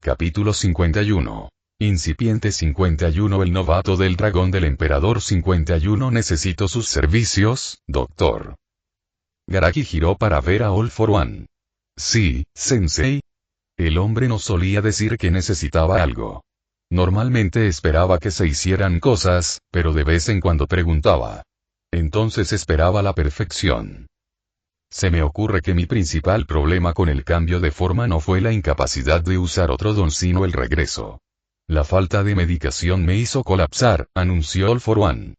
Capítulo 51. Incipiente 51. El novato del dragón del emperador 51. Necesito sus servicios, doctor. Garaki giró para ver a All for One. Sí, sensei. El hombre no solía decir que necesitaba algo. Normalmente esperaba que se hicieran cosas, pero de vez en cuando preguntaba. Entonces esperaba la perfección. Se me ocurre que mi principal problema con el cambio de forma no fue la incapacidad de usar otro don sino el regreso. La falta de medicación me hizo colapsar, anunció All for One.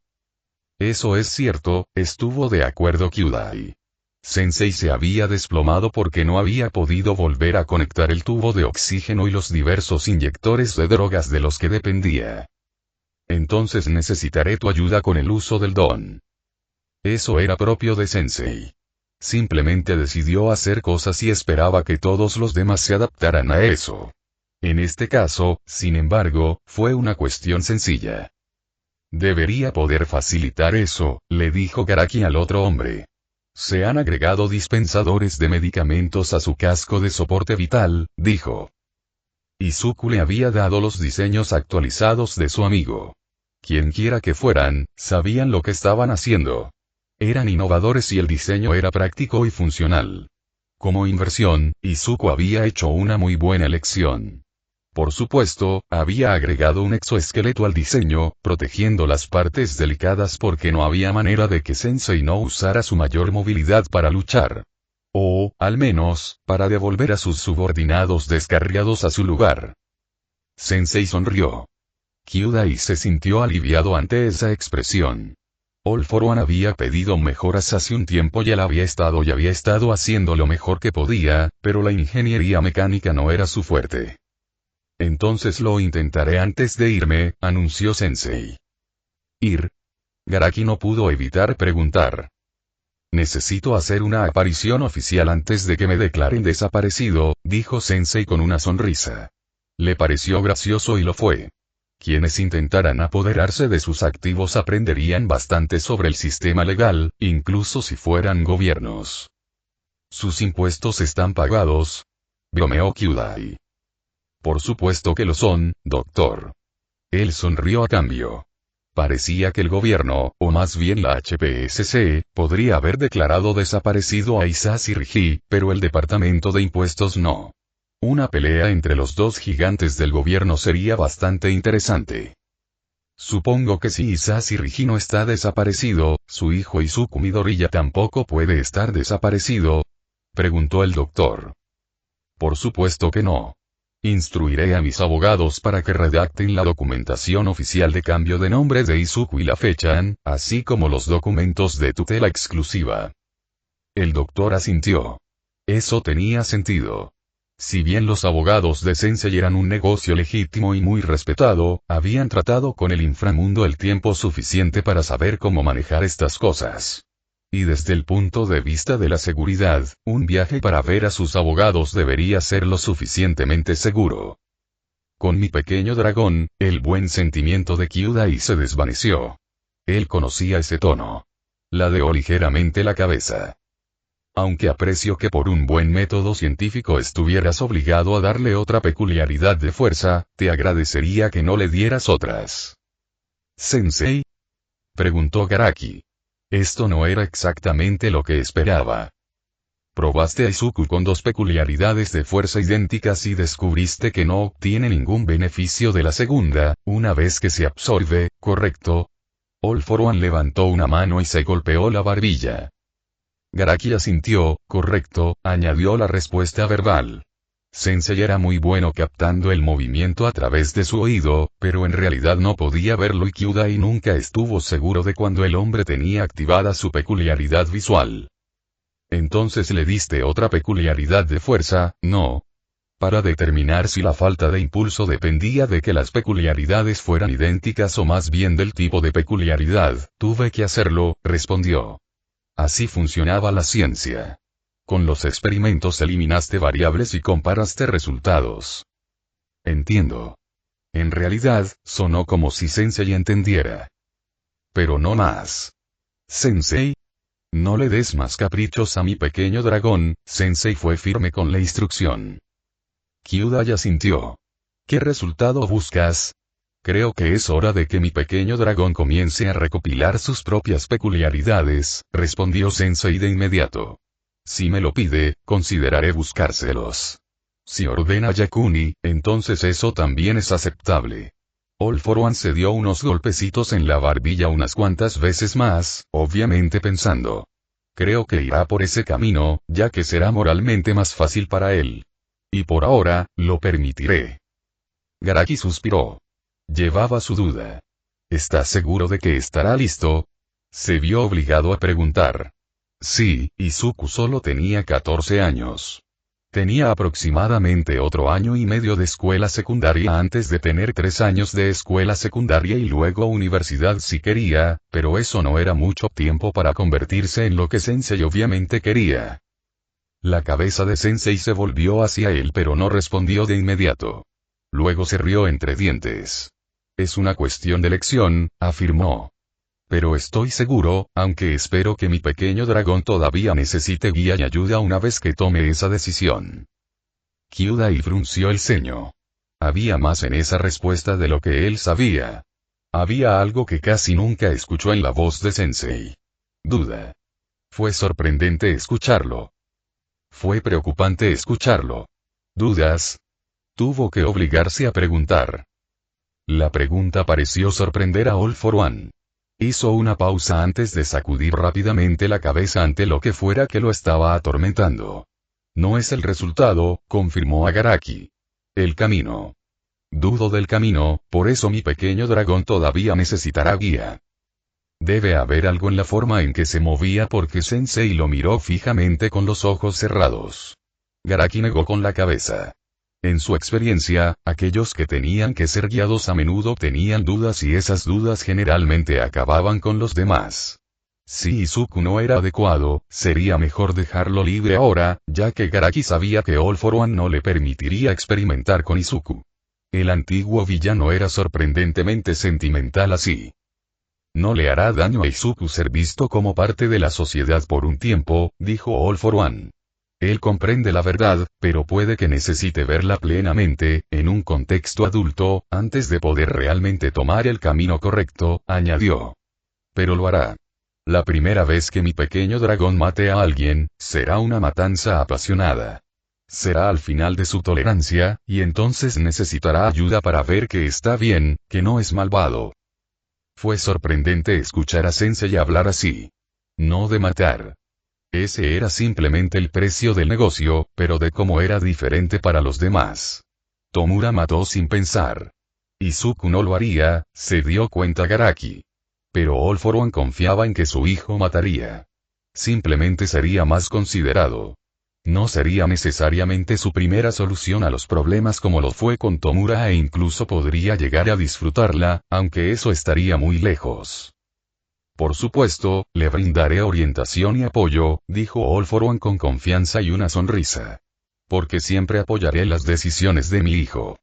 Eso es cierto, estuvo de acuerdo Kyudai. Sensei se había desplomado porque no había podido volver a conectar el tubo de oxígeno y los diversos inyectores de drogas de los que dependía. Entonces necesitaré tu ayuda con el uso del don. Eso era propio de Sensei. Simplemente decidió hacer cosas y esperaba que todos los demás se adaptaran a eso. En este caso, sin embargo, fue una cuestión sencilla. Debería poder facilitar eso, le dijo Garaki al otro hombre. Se han agregado dispensadores de medicamentos a su casco de soporte vital, dijo. Izuku le había dado los diseños actualizados de su amigo. Quienquiera que fueran, sabían lo que estaban haciendo. Eran innovadores y el diseño era práctico y funcional. Como inversión, Izuku había hecho una muy buena elección. Por supuesto, había agregado un exoesqueleto al diseño, protegiendo las partes delicadas porque no había manera de que Sensei no usara su mayor movilidad para luchar. O, al menos, para devolver a sus subordinados descarriados a su lugar. Sensei sonrió. Kyudai se sintió aliviado ante esa expresión. All for One había pedido mejoras hace un tiempo y él había estado haciendo lo mejor que podía, pero la ingeniería mecánica no era su fuerte. Entonces lo intentaré antes de irme, anunció Sensei. ¿Ir? Garaki no pudo evitar preguntar. Necesito hacer una aparición oficial antes de que me declaren desaparecido, dijo Sensei con una sonrisa. Le pareció gracioso y lo fue. Quienes intentaran apoderarse de sus activos aprenderían bastante sobre el sistema legal, incluso si fueran gobiernos. ¿Sus impuestos están pagados? Bromeó Kyudai. Por supuesto que lo son, doctor. Él sonrió a cambio. Parecía que el gobierno, o más bien la HPSC, podría haber declarado desaparecido a Isazirigi, pero el departamento de impuestos no. Una pelea entre los dos gigantes del gobierno sería bastante interesante. Supongo que si Isazirigi no está desaparecido, su hijo Izuku Midoriya tampoco puede estar desaparecido, preguntó el doctor. Por supuesto que no. Instruiré a mis abogados para que redacten la documentación oficial de cambio de nombre de Izuku y la fechan, así como los documentos de tutela exclusiva. El doctor asintió. Eso tenía sentido. Si bien los abogados de Sensei eran un negocio legítimo y muy respetado, habían tratado con el inframundo el tiempo suficiente para saber cómo manejar estas cosas. Y desde el punto de vista de la seguridad, un viaje para ver a sus abogados debería ser lo suficientemente seguro. Con mi pequeño dragón, el buen sentimiento de Kyudai se desvaneció. Él conocía ese tono. Ladeó ligeramente la cabeza. Aunque aprecio que por un buen método científico estuvieras obligado a darle otra peculiaridad de fuerza, te agradecería que no le dieras otras. ¿Sensei? Preguntó Garaki. Esto no era exactamente lo que esperaba. Probaste a Izuku con dos peculiaridades de fuerza idénticas y descubriste que no obtiene ningún beneficio de la segunda, una vez que se absorbe, ¿correcto? All for One levantó una mano y se golpeó la barbilla. Garaki asintió, correcto, añadió la respuesta verbal. Sensei era muy bueno captando el movimiento a través de su oído, pero en realidad no podía verlo y Kyudai nunca estuvo seguro de cuando el hombre tenía activada su peculiaridad visual. Entonces le diste otra peculiaridad de fuerza, ¿no? Para determinar si la falta de impulso dependía de que las peculiaridades fueran idénticas o más bien del tipo de peculiaridad, tuve que hacerlo, respondió. Así funcionaba la ciencia. Con los experimentos eliminaste variables y comparaste resultados. Entiendo. En realidad, sonó como si Sensei entendiera. Pero no más. Sensei. No le des más caprichos a mi pequeño dragón, Sensei fue firme con la instrucción. Kyudai asintió. ¿Qué resultado buscas? Creo que es hora de que mi pequeño dragón comience a recopilar sus propias peculiaridades, respondió Sensei de inmediato. Si me lo pide, consideraré buscárselos. Si ordena Yakuni, entonces eso también es aceptable. All for One se dio unos golpecitos en la barbilla unas cuantas veces más, obviamente pensando. Creo que irá por ese camino, ya que será moralmente más fácil para él. Y por ahora, lo permitiré. Garaki suspiró. Llevaba su duda. ¿Estás seguro de que estará listo? Se vio obligado a preguntar. Sí, Izuku solo tenía 14 años. Tenía aproximadamente otro año y medio de escuela secundaria antes de tener 3 años de escuela secundaria y luego universidad si quería, pero eso no era mucho tiempo para convertirse en lo que Sensei obviamente quería. La cabeza de Sensei se volvió hacia él pero no respondió de inmediato. Luego se rió entre dientes. Es una cuestión de elección, afirmó. Pero estoy seguro, aunque espero que mi pequeño dragón todavía necesite guía y ayuda una vez que tome esa decisión. Kyudai frunció el ceño. Había más en esa respuesta de lo que él sabía. Había algo que casi nunca escuchó en la voz de Sensei. Duda. Fue sorprendente escucharlo. Fue preocupante escucharlo. ¿Dudas? Tuvo que obligarse a preguntar. La pregunta pareció sorprender a All for One. Hizo una pausa antes de sacudir rápidamente la cabeza ante lo que fuera que lo estaba atormentando. No es el resultado, confirmó Agaraki. El camino. Dudo del camino, por eso mi pequeño dragón todavía necesitará guía. Debe haber algo en la forma en que se movía porque Sensei lo miró fijamente con los ojos cerrados. Garaki negó con la cabeza. En su experiencia, aquellos que tenían que ser guiados a menudo tenían dudas y esas dudas generalmente acababan con los demás. Si Izuku no era adecuado, sería mejor dejarlo libre ahora, ya que Garaki sabía que All for One no le permitiría experimentar con Izuku. El antiguo villano era sorprendentemente sentimental así. No le hará daño a Izuku ser visto como parte de la sociedad por un tiempo, dijo All for One. Él comprende la verdad, pero puede que necesite verla plenamente, en un contexto adulto, antes de poder realmente tomar el camino correcto, añadió. Pero lo hará. La primera vez que mi pequeño dragón mate a alguien, será una matanza apasionada. Será al final de su tolerancia, y entonces necesitará ayuda para ver que está bien, que no es malvado. Fue sorprendente escuchar a Sensei hablar así. No de matar. Ese era simplemente el precio del negocio, pero de cómo era diferente para los demás. Tomura mató sin pensar. Izuku no lo haría, se dio cuenta Garaki. Pero All for One confiaba en que su hijo mataría. Simplemente sería más considerado. No sería necesariamente su primera solución a los problemas como lo fue con Tomura e incluso podría llegar a disfrutarla, aunque eso estaría muy lejos. Por supuesto, le brindaré orientación y apoyo, dijo All for One con confianza y una sonrisa. Porque siempre apoyaré las decisiones de mi hijo.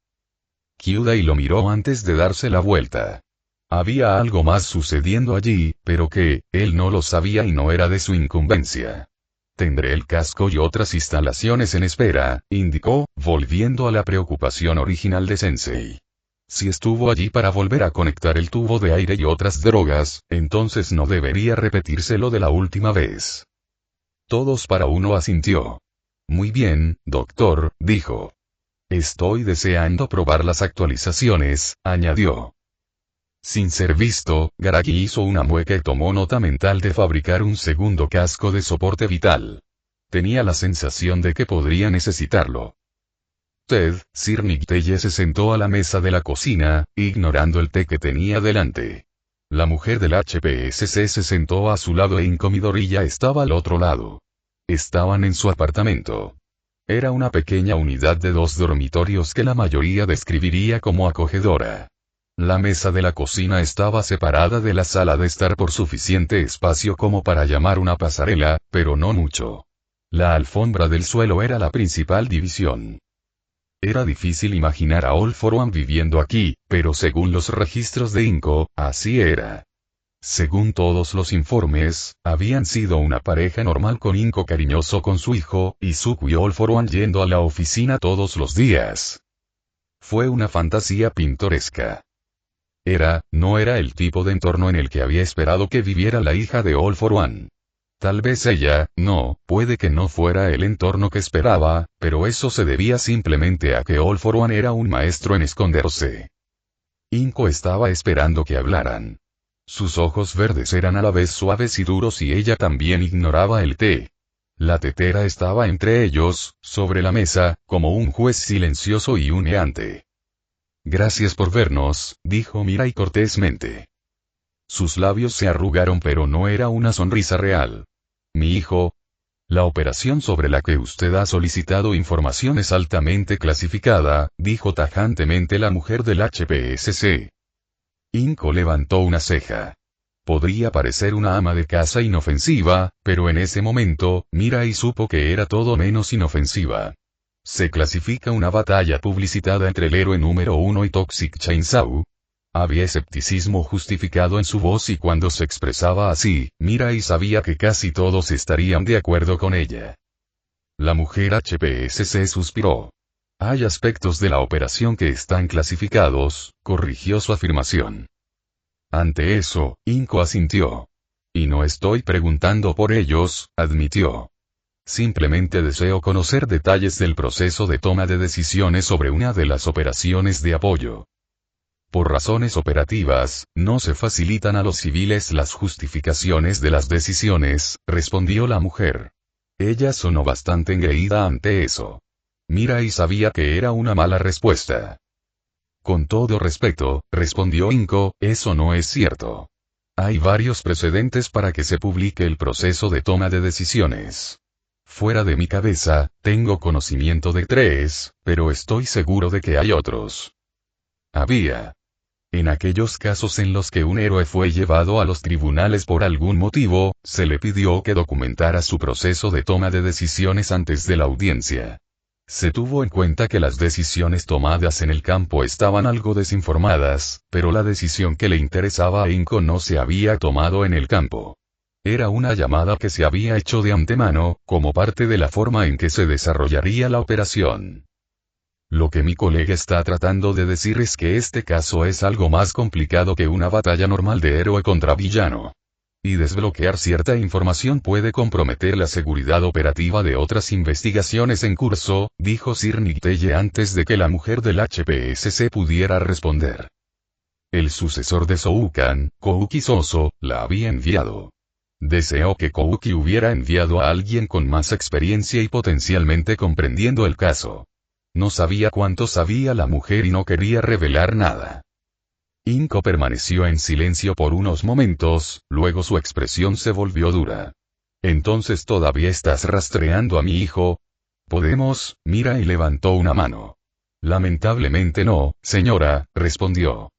Kyudai lo miró antes de darse la vuelta. Había algo más sucediendo allí, pero que, él no lo sabía y no era de su incumbencia. Tendré el casco y otras instalaciones en espera, indicó, volviendo a la preocupación original de Sensei. Si estuvo allí para volver a conectar el tubo de aire y otras drogas, entonces no debería repetírselo de la última vez. Todos para uno asintió. Muy bien, doctor, dijo. Estoy deseando probar las actualizaciones, añadió. Sin ser visto, Garaki hizo una mueca y tomó nota mental de fabricar un segundo casco de soporte vital. Tenía la sensación de que podría necesitarlo. Sir Nicteye se sentó a la mesa de la cocina, ignorando el té que tenía delante. La mujer del HPSC se sentó a su lado e Incomidorilla estaba al otro lado. Estaban en su apartamento. Era una pequeña unidad de 2 dormitorios que la mayoría describiría como acogedora. La mesa de la cocina estaba separada de la sala de estar por suficiente espacio como para llamar una pasarela, pero no mucho. La alfombra del suelo era la principal división. Era difícil imaginar a All for One viviendo aquí, pero según los registros de Inko, así era. Según todos los informes, habían sido una pareja normal con Inko cariñoso con su hijo, Izuku y All for One yendo a la oficina todos los días. Fue una fantasía pintoresca. No era el tipo de entorno en el que había esperado que viviera la hija de All for One. Tal vez puede que no fuera el entorno que esperaba, pero eso se debía simplemente a que All for One era un maestro en esconderse. Inko estaba esperando que hablaran. Sus ojos verdes eran a la vez suaves y duros y ella también ignoraba el té. La tetera estaba entre ellos, sobre la mesa, como un juez silencioso y humeante. Gracias por vernos, dijo Mirai cortésmente. Sus labios se arrugaron pero no era una sonrisa real. Mi hijo. La operación sobre la que usted ha solicitado información es altamente clasificada, dijo tajantemente la mujer del HPSC. Inko levantó una ceja. Podría parecer una ama de casa inofensiva, pero en ese momento, Mirai supo que era todo menos inofensiva. Se clasifica una batalla publicitada entre el héroe número 1 y Toxic Chainsaw. Había escepticismo justificado en su voz y cuando se expresaba así, Mirai sabía que casi todos estarían de acuerdo con ella. La mujer HPSC suspiró. Hay aspectos de la operación que están clasificados, corrigió su afirmación. Ante eso, Inko asintió. Y no estoy preguntando por ellos, admitió. Simplemente deseo conocer detalles del proceso de toma de decisiones sobre una de las operaciones de apoyo. Por razones operativas, no se facilitan a los civiles las justificaciones de las decisiones, respondió la mujer. Ella sonó bastante engreída ante eso. Mirai sabía que era una mala respuesta. Con todo respeto, respondió Inko, eso no es cierto. Hay varios precedentes para que se publique el proceso de toma de decisiones. Fuera de mi cabeza, tengo conocimiento de 3, pero estoy seguro de que hay otros. En aquellos casos en los que un héroe fue llevado a los tribunales por algún motivo, se le pidió que documentara su proceso de toma de decisiones antes de la audiencia. Se tuvo en cuenta que las decisiones tomadas en el campo estaban algo desinformadas, pero la decisión que le interesaba a Inko no se había tomado en el campo. Era una llamada que se había hecho de antemano, como parte de la forma en que se desarrollaría la operación. Lo que mi colega está tratando de decir es que este caso es algo más complicado que una batalla normal de héroe contra villano. Y desbloquear cierta información puede comprometer la seguridad operativa de otras investigaciones en curso, dijo Sir Nicteye antes de que la mujer del HPSC pudiera responder. El sucesor de Soukan, Kouki Soso, la había enviado. Deseó que Kouki hubiera enviado a alguien con más experiencia y potencialmente comprendiendo el caso. No sabía cuánto sabía la mujer y no quería revelar nada. Inko permaneció en silencio por unos momentos, luego su expresión se volvió dura. ¿Entonces todavía estás rastreando a mi hijo? ¿Podemos? Mira y levantó una mano. Lamentablemente no, señora, respondió.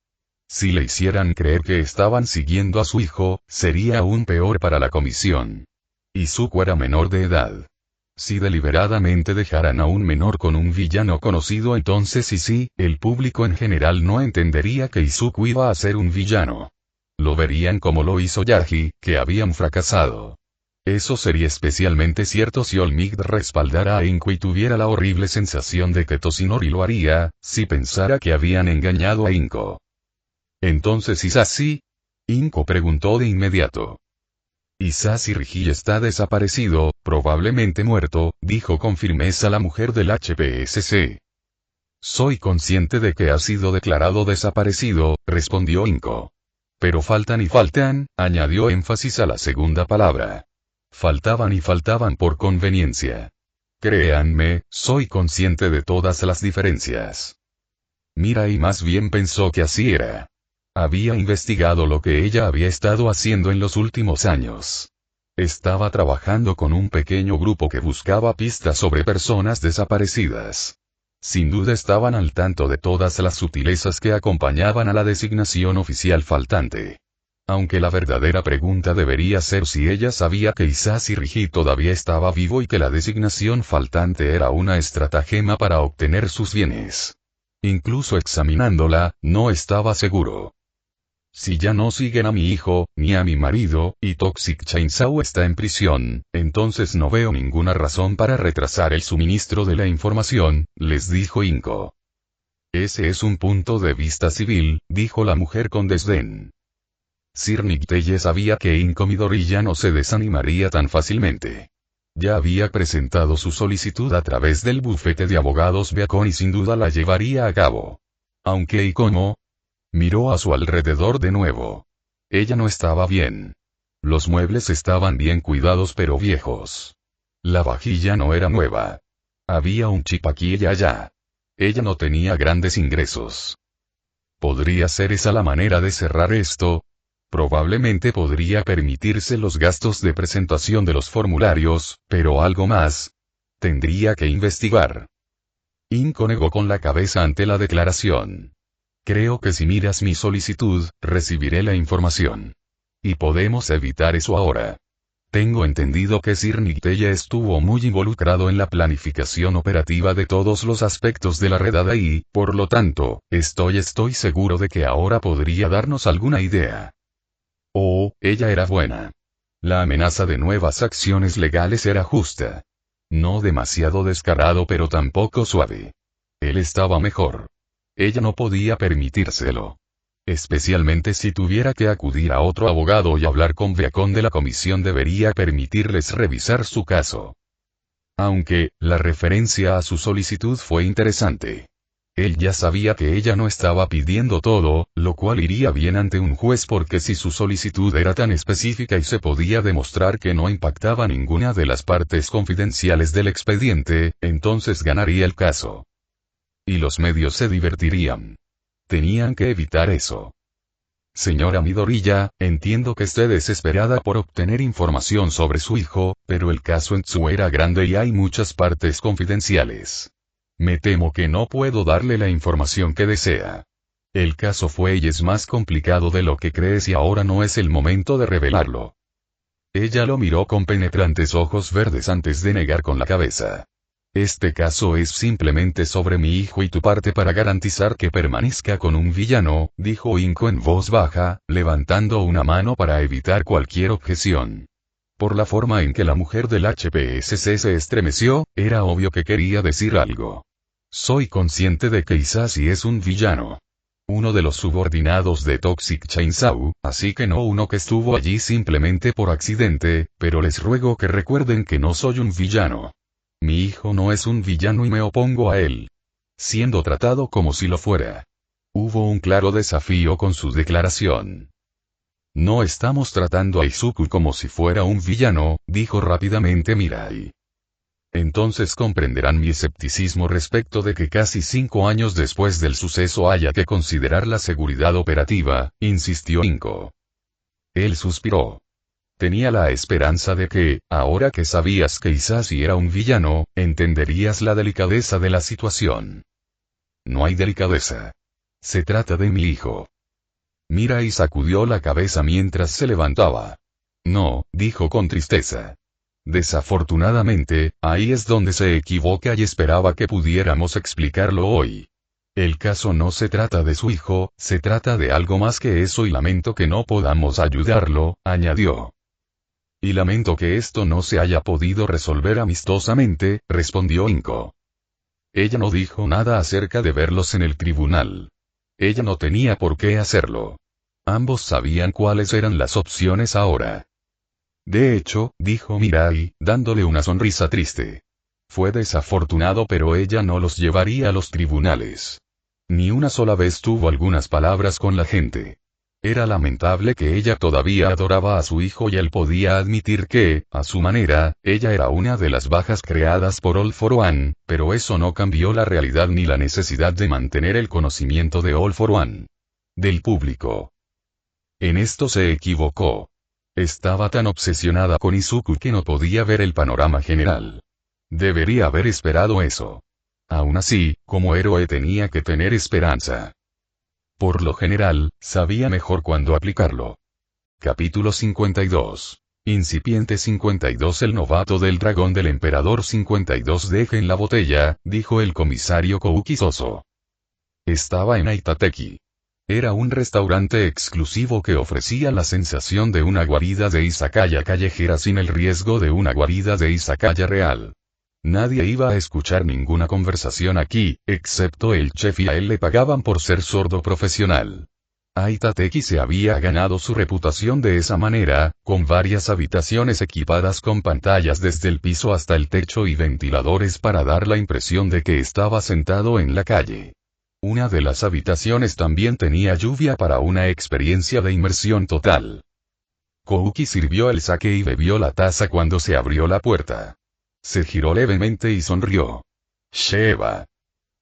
Si le hicieran creer que estaban siguiendo a su hijo, sería aún peor para la comisión. Izuku era menor de edad. Si deliberadamente dejaran a un menor con un villano conocido entonces el público en general no entendería que Izuku iba a ser un villano. Lo verían como lo hizo Yaji, que habían fracasado. Eso sería especialmente cierto si Olmigd respaldara a Inko y tuviera la horrible sensación de que Toshinori lo haría, si pensara que habían engañado a Inko. ¿Entonces Isashi? Inko preguntó de inmediato. Isashi Rigi está desaparecido, probablemente muerto, dijo con firmeza la mujer del HPSC. Soy consciente de que ha sido declarado desaparecido, respondió Inko. Pero faltan, añadió énfasis a la segunda palabra. Faltaban y faltaban por conveniencia. Créanme, soy consciente de todas las diferencias. Mirai más bien pensó que así era. Había investigado lo que ella había estado haciendo en los últimos años. Estaba trabajando con un pequeño grupo que buscaba pistas sobre personas desaparecidas. Sin duda estaban al tanto de todas las sutilezas que acompañaban a la designación oficial faltante. Aunque la verdadera pregunta debería ser si ella sabía que Isashi Rigi todavía estaba vivo y que la designación faltante era una estratagema para obtener sus bienes. Incluso examinándola, no estaba seguro. Si ya no siguen a mi hijo, ni a mi marido, y Toxic Chainsaw está en prisión, entonces no veo ninguna razón para retrasar el suministro de la información, les dijo Inko. Ese es un punto de vista civil, dijo la mujer con desdén. Sir Nicteye sabía que Inko Midoriya no se desanimaría tan fácilmente. Ya había presentado su solicitud a través del bufete de abogados Beacon y sin duda la llevaría a cabo. Aunque ¿y cómo? Miró a su alrededor de nuevo. Ella no estaba bien. Los muebles estaban bien cuidados pero viejos. La vajilla no era nueva. Había un chip aquí y allá. Ella no tenía grandes ingresos. ¿Podría ser esa la manera de cerrar esto? Probablemente podría permitirse los gastos de presentación de los formularios, pero algo más. Tendría que investigar. Inko negó con la cabeza ante la declaración. Creo que si miras mi solicitud, recibiré la información. Y podemos evitar eso ahora. Tengo entendido que Sir Nicteye estuvo muy involucrado en la planificación operativa de todos los aspectos de la redada y, por lo tanto, estoy seguro de que ahora podría darnos alguna idea. Oh, ella era buena. La amenaza de nuevas acciones legales era justa. No demasiado descarado pero tampoco suave. Él estaba mejor. Ella no podía permitírselo. Especialmente si tuviera que acudir a otro abogado y hablar con Beacon de la comisión debería permitirles revisar su caso. Aunque, la referencia a su solicitud fue interesante. Él ya sabía que ella no estaba pidiendo todo, lo cual iría bien ante un juez porque si su solicitud era tan específica y se podía demostrar que no impactaba ninguna de las partes confidenciales del expediente, entonces ganaría el caso. Y los medios se divertirían. Tenían que evitar eso. Señora Midoriya, entiendo que esté desesperada por obtener información sobre su hijo, pero el caso en Tsu era grande y hay muchas partes confidenciales. Me temo que no puedo darle la información que desea. El caso fue y es más complicado de lo que crees y ahora no es el momento de revelarlo. Ella lo miró con penetrantes ojos verdes antes de negar con la cabeza. Este caso es simplemente sobre mi hijo y tu parte para garantizar que permanezca con un villano, dijo Inko en voz baja, levantando una mano para evitar cualquier objeción. Por la forma en que la mujer del HPSC se estremeció, era obvio que quería decir algo. Soy consciente de que Isashi es un villano. Uno de los subordinados de Toxic Chainsaw, así que no uno que estuvo allí simplemente por accidente, pero les ruego que recuerden que no soy un villano. Mi hijo no es un villano y me opongo a él. Siendo tratado como si lo fuera. Hubo un claro desafío con su declaración. No estamos tratando a Izuku como si fuera un villano, dijo rápidamente Mirai. Entonces comprenderán mi escepticismo respecto de que casi 5 años después del suceso haya que considerar la seguridad operativa, insistió Inko. Él suspiró. Tenía la esperanza de que, ahora que sabías que Isashi era un villano, entenderías la delicadeza de la situación. No hay delicadeza. Se trata de mi hijo. Mirai sacudió la cabeza mientras se levantaba. No, dijo con tristeza. Desafortunadamente, ahí es donde se equivoca y esperaba que pudiéramos explicarlo hoy. El caso no se trata de su hijo, se trata de algo más que eso y lamento que no podamos ayudarlo, añadió. Y lamento que esto no se haya podido resolver amistosamente, respondió Inko. Ella no dijo nada acerca de verlos en el tribunal. Ella no tenía por qué hacerlo. Ambos sabían cuáles eran las opciones ahora. De hecho, dijo Mirai, dándole una sonrisa triste. Fue desafortunado pero ella no los llevaría a los tribunales. Ni una sola vez tuvo algunas palabras con la gente. Era lamentable que ella todavía adoraba a su hijo y él podía admitir que, a su manera, ella era una de las bajas creadas por All for One, pero eso no cambió la realidad ni la necesidad de mantener el conocimiento de All for One. Del público. En esto se equivocó. Estaba tan obsesionada con Izuku que no podía ver el panorama general. Debería haber esperado eso. Aún así, como héroe tenía que tener esperanza. Por lo general, sabía mejor cuándo aplicarlo. Capítulo 52. Incipiente 52. El novato del dragón del emperador 52. Dejen la botella, dijo el comisario Kouki Soso. Estaba en Aitateki. Era un restaurante exclusivo que ofrecía la sensación de una guarida de izakaya callejera sin el riesgo de una guarida de izakaya real. Nadie iba a escuchar ninguna conversación aquí, excepto el chef, y a él le pagaban por ser sordo profesional. Aitateki se había ganado su reputación de esa manera, con varias habitaciones equipadas con pantallas desde el piso hasta el techo y ventiladores para dar la impresión de que estaba sentado en la calle. Una de las habitaciones también tenía lluvia para una experiencia de inmersión total. Kouki sirvió el sake y bebió la taza cuando se abrió la puerta. Se giró levemente y sonrió. «Sheba»,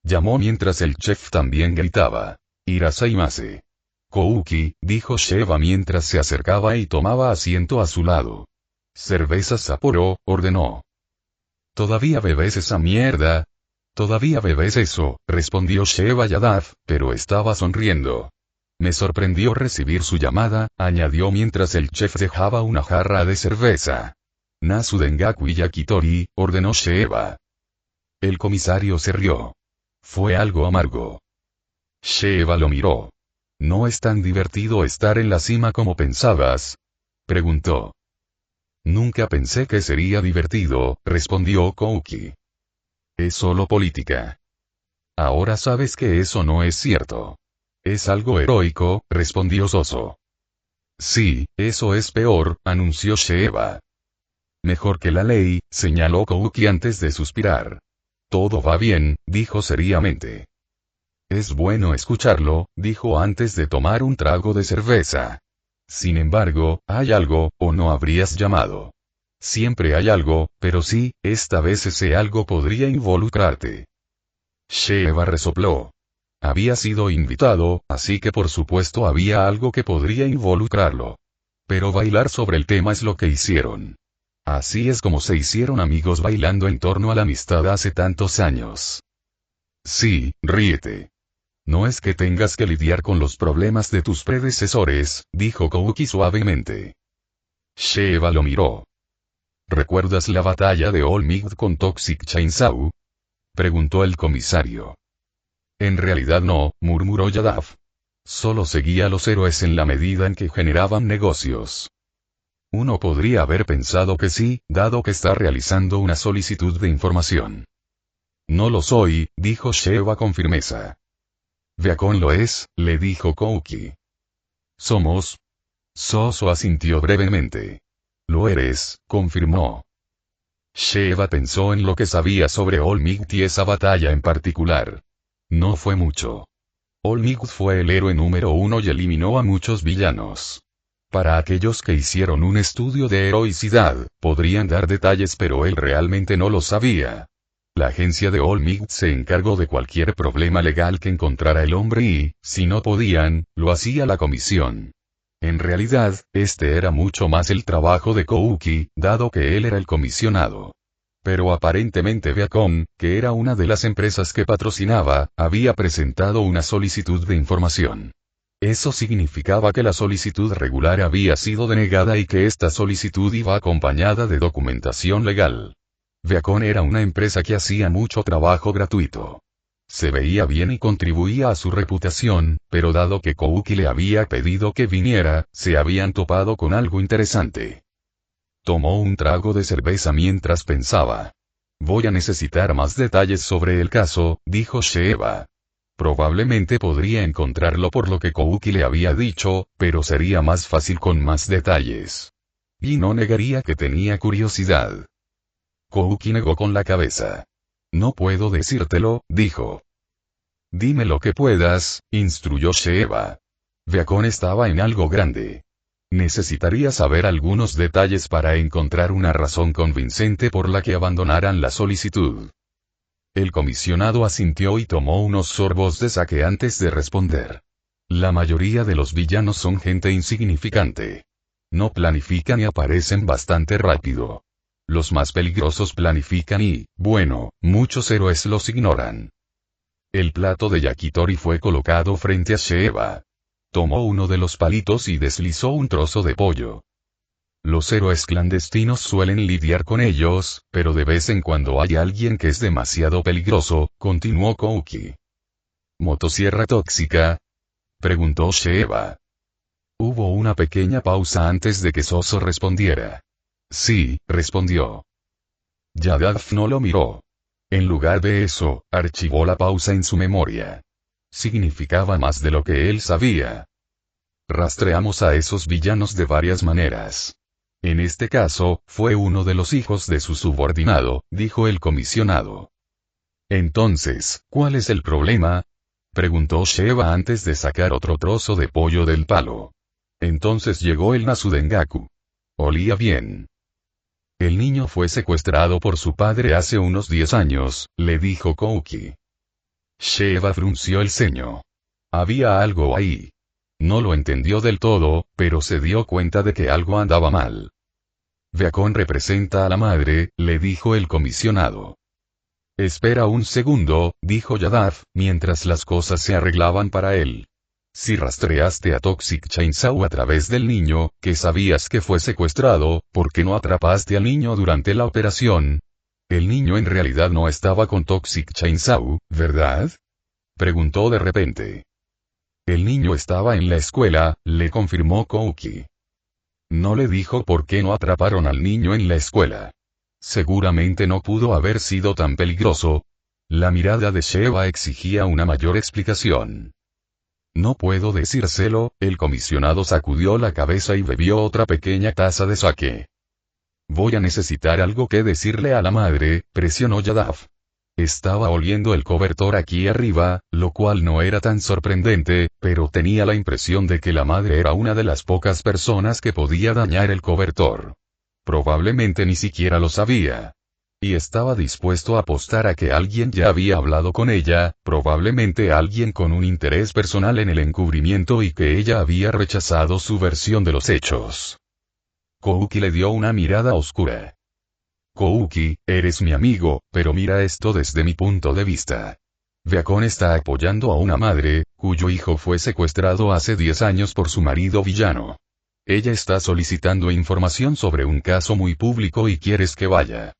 llamó mientras el chef también gritaba. «Irasaimase». «Kouki», dijo Sheba mientras se acercaba y tomaba asiento a su lado. «Cerveza Sapporo», ordenó. «¿Todavía bebes esa mierda?» «Todavía bebes eso», respondió Sheba Yadav, pero estaba sonriendo. «Me sorprendió recibir su llamada», añadió mientras el chef dejaba una jarra de cerveza. «Nasu Dengaku y Yakitori», ordenó Sheba. El comisario se rió. Fue algo amargo. Sheba lo miró. «¿No es tan divertido estar en la cima como pensabas?», preguntó. «Nunca pensé que sería divertido», respondió Kouki. «Es solo política». «Ahora sabes que eso no es cierto». «Es algo heroico», respondió Soso. «Sí, eso es peor», anunció Sheba. «Mejor que la ley», señaló Kouki antes de suspirar. «Todo va bien», dijo seriamente. «Es bueno escucharlo», dijo antes de tomar un trago de cerveza. «Sin embargo, hay algo, o no habrías llamado». «Siempre hay algo, pero sí, esta vez ese algo podría involucrarte». Sheba resopló. Había sido invitado, así que por supuesto había algo que podría involucrarlo. Pero bailar sobre el tema es lo que hicieron. Así es como se hicieron amigos bailando en torno a la amistad hace tantos años. «Sí, ríete. No es que tengas que lidiar con los problemas de tus predecesores», dijo Kouki suavemente. Sheba lo miró. «¿Recuerdas la batalla de All Might con Toxic Chainsaw?», preguntó el comisario. «En realidad no», murmuró Yadav. «Solo seguía a los héroes en la medida en que generaban negocios». Uno podría haber pensado que sí, dado que está realizando una solicitud de información. «No lo soy», dijo Sheba con firmeza. «Beacon lo es», le dijo Kouki. «Somos». Soso asintió brevemente. «Lo eres», confirmó. Sheba pensó en lo que sabía sobre All Might y esa batalla en particular. No fue mucho. All Might fue el héroe número 1 y eliminó a muchos villanos. Para aquellos que hicieron un estudio de heroicidad, podrían dar detalles, pero él realmente no lo sabía. La agencia de All Might se encargó de cualquier problema legal que encontrara el hombre y, si no podían, lo hacía la comisión. En realidad, este era mucho más el trabajo de Kouki, dado que él era el comisionado. Pero aparentemente Beacon, que era una de las empresas que patrocinaba, había presentado una solicitud de información. Eso significaba que la solicitud regular había sido denegada y que esta solicitud iba acompañada de documentación legal. Beacon era una empresa que hacía mucho trabajo gratuito. Se veía bien y contribuía a su reputación, pero dado que Kouki le había pedido que viniera, se habían topado con algo interesante. Tomó un trago de cerveza mientras pensaba. «Voy a necesitar más detalles sobre el caso», dijo Sheba. Probablemente podría encontrarlo por lo que Kouki le había dicho, pero sería más fácil con más detalles. Y no negaría que tenía curiosidad. Kouki negó con la cabeza. «No puedo decírtelo», dijo. «Dime lo que puedas», instruyó Sheba. Beacon estaba en algo grande. Necesitaría saber algunos detalles para encontrar una razón convincente por la que abandonaran la solicitud. El comisionado asintió y tomó unos sorbos de sake antes de responder. La mayoría de los villanos son gente insignificante. No planifican y aparecen bastante rápido. Los más peligrosos planifican y, bueno, muchos héroes los ignoran. El plato de yakitori fue colocado frente a Sheba. Tomó uno de los palitos y deslizó un trozo de pollo. Los héroes clandestinos suelen lidiar con ellos, pero de vez en cuando hay alguien que es demasiado peligroso, continuó Kouki. ¿Motosierra tóxica?, preguntó Sheba. Hubo una pequeña pausa antes de que Soso respondiera. Sí, respondió. Yadav no lo miró. En lugar de eso, archivó la pausa en su memoria. Significaba más de lo que él sabía. Rastreamos a esos villanos de varias maneras. En este caso, fue uno de los hijos de su subordinado, dijo el comisionado. Entonces, ¿cuál es el problema? Preguntó Sheva antes de sacar otro trozo de pollo del palo. Entonces llegó el Nasudengaku. Olía bien. El niño fue secuestrado por su padre hace unos 10 años, le dijo Kouki. Sheva frunció el ceño. Había algo ahí. No lo entendió del todo, pero se dio cuenta de que algo andaba mal. Beacon representa a la madre, le dijo el comisionado. Espera un segundo, dijo Yadav, mientras las cosas se arreglaban para él. Si rastreaste a Toxic Chainsaw a través del niño, que sabías que fue secuestrado, ¿por qué no atrapaste al niño durante la operación? El niño en realidad no estaba con Toxic Chainsaw, ¿verdad? Preguntó de repente. El niño estaba en la escuela, le confirmó Kouki. No le dijo por qué no atraparon al niño en la escuela. Seguramente no pudo haber sido tan peligroso. La mirada de Sheva exigía una mayor explicación. No puedo decírselo, el comisionado sacudió la cabeza y bebió otra pequeña taza de sake. Voy a necesitar algo que decirle a la madre, presionó Yadav. Estaba oliendo el cobertor aquí arriba, lo cual no era tan sorprendente, pero tenía la impresión de que la madre era una de las pocas personas que podía dañar el cobertor. Probablemente ni siquiera lo sabía. Y estaba dispuesto a apostar a que alguien ya había hablado con ella, probablemente alguien con un interés personal en el encubrimiento y que ella había rechazado su versión de los hechos. Kouki le dio una mirada oscura. Kouki, eres mi amigo, pero mira esto desde mi punto de vista. Beacon está apoyando a una madre, cuyo hijo fue secuestrado hace 10 años por su marido villano. Ella está solicitando información sobre un caso muy público y quieres que vaya.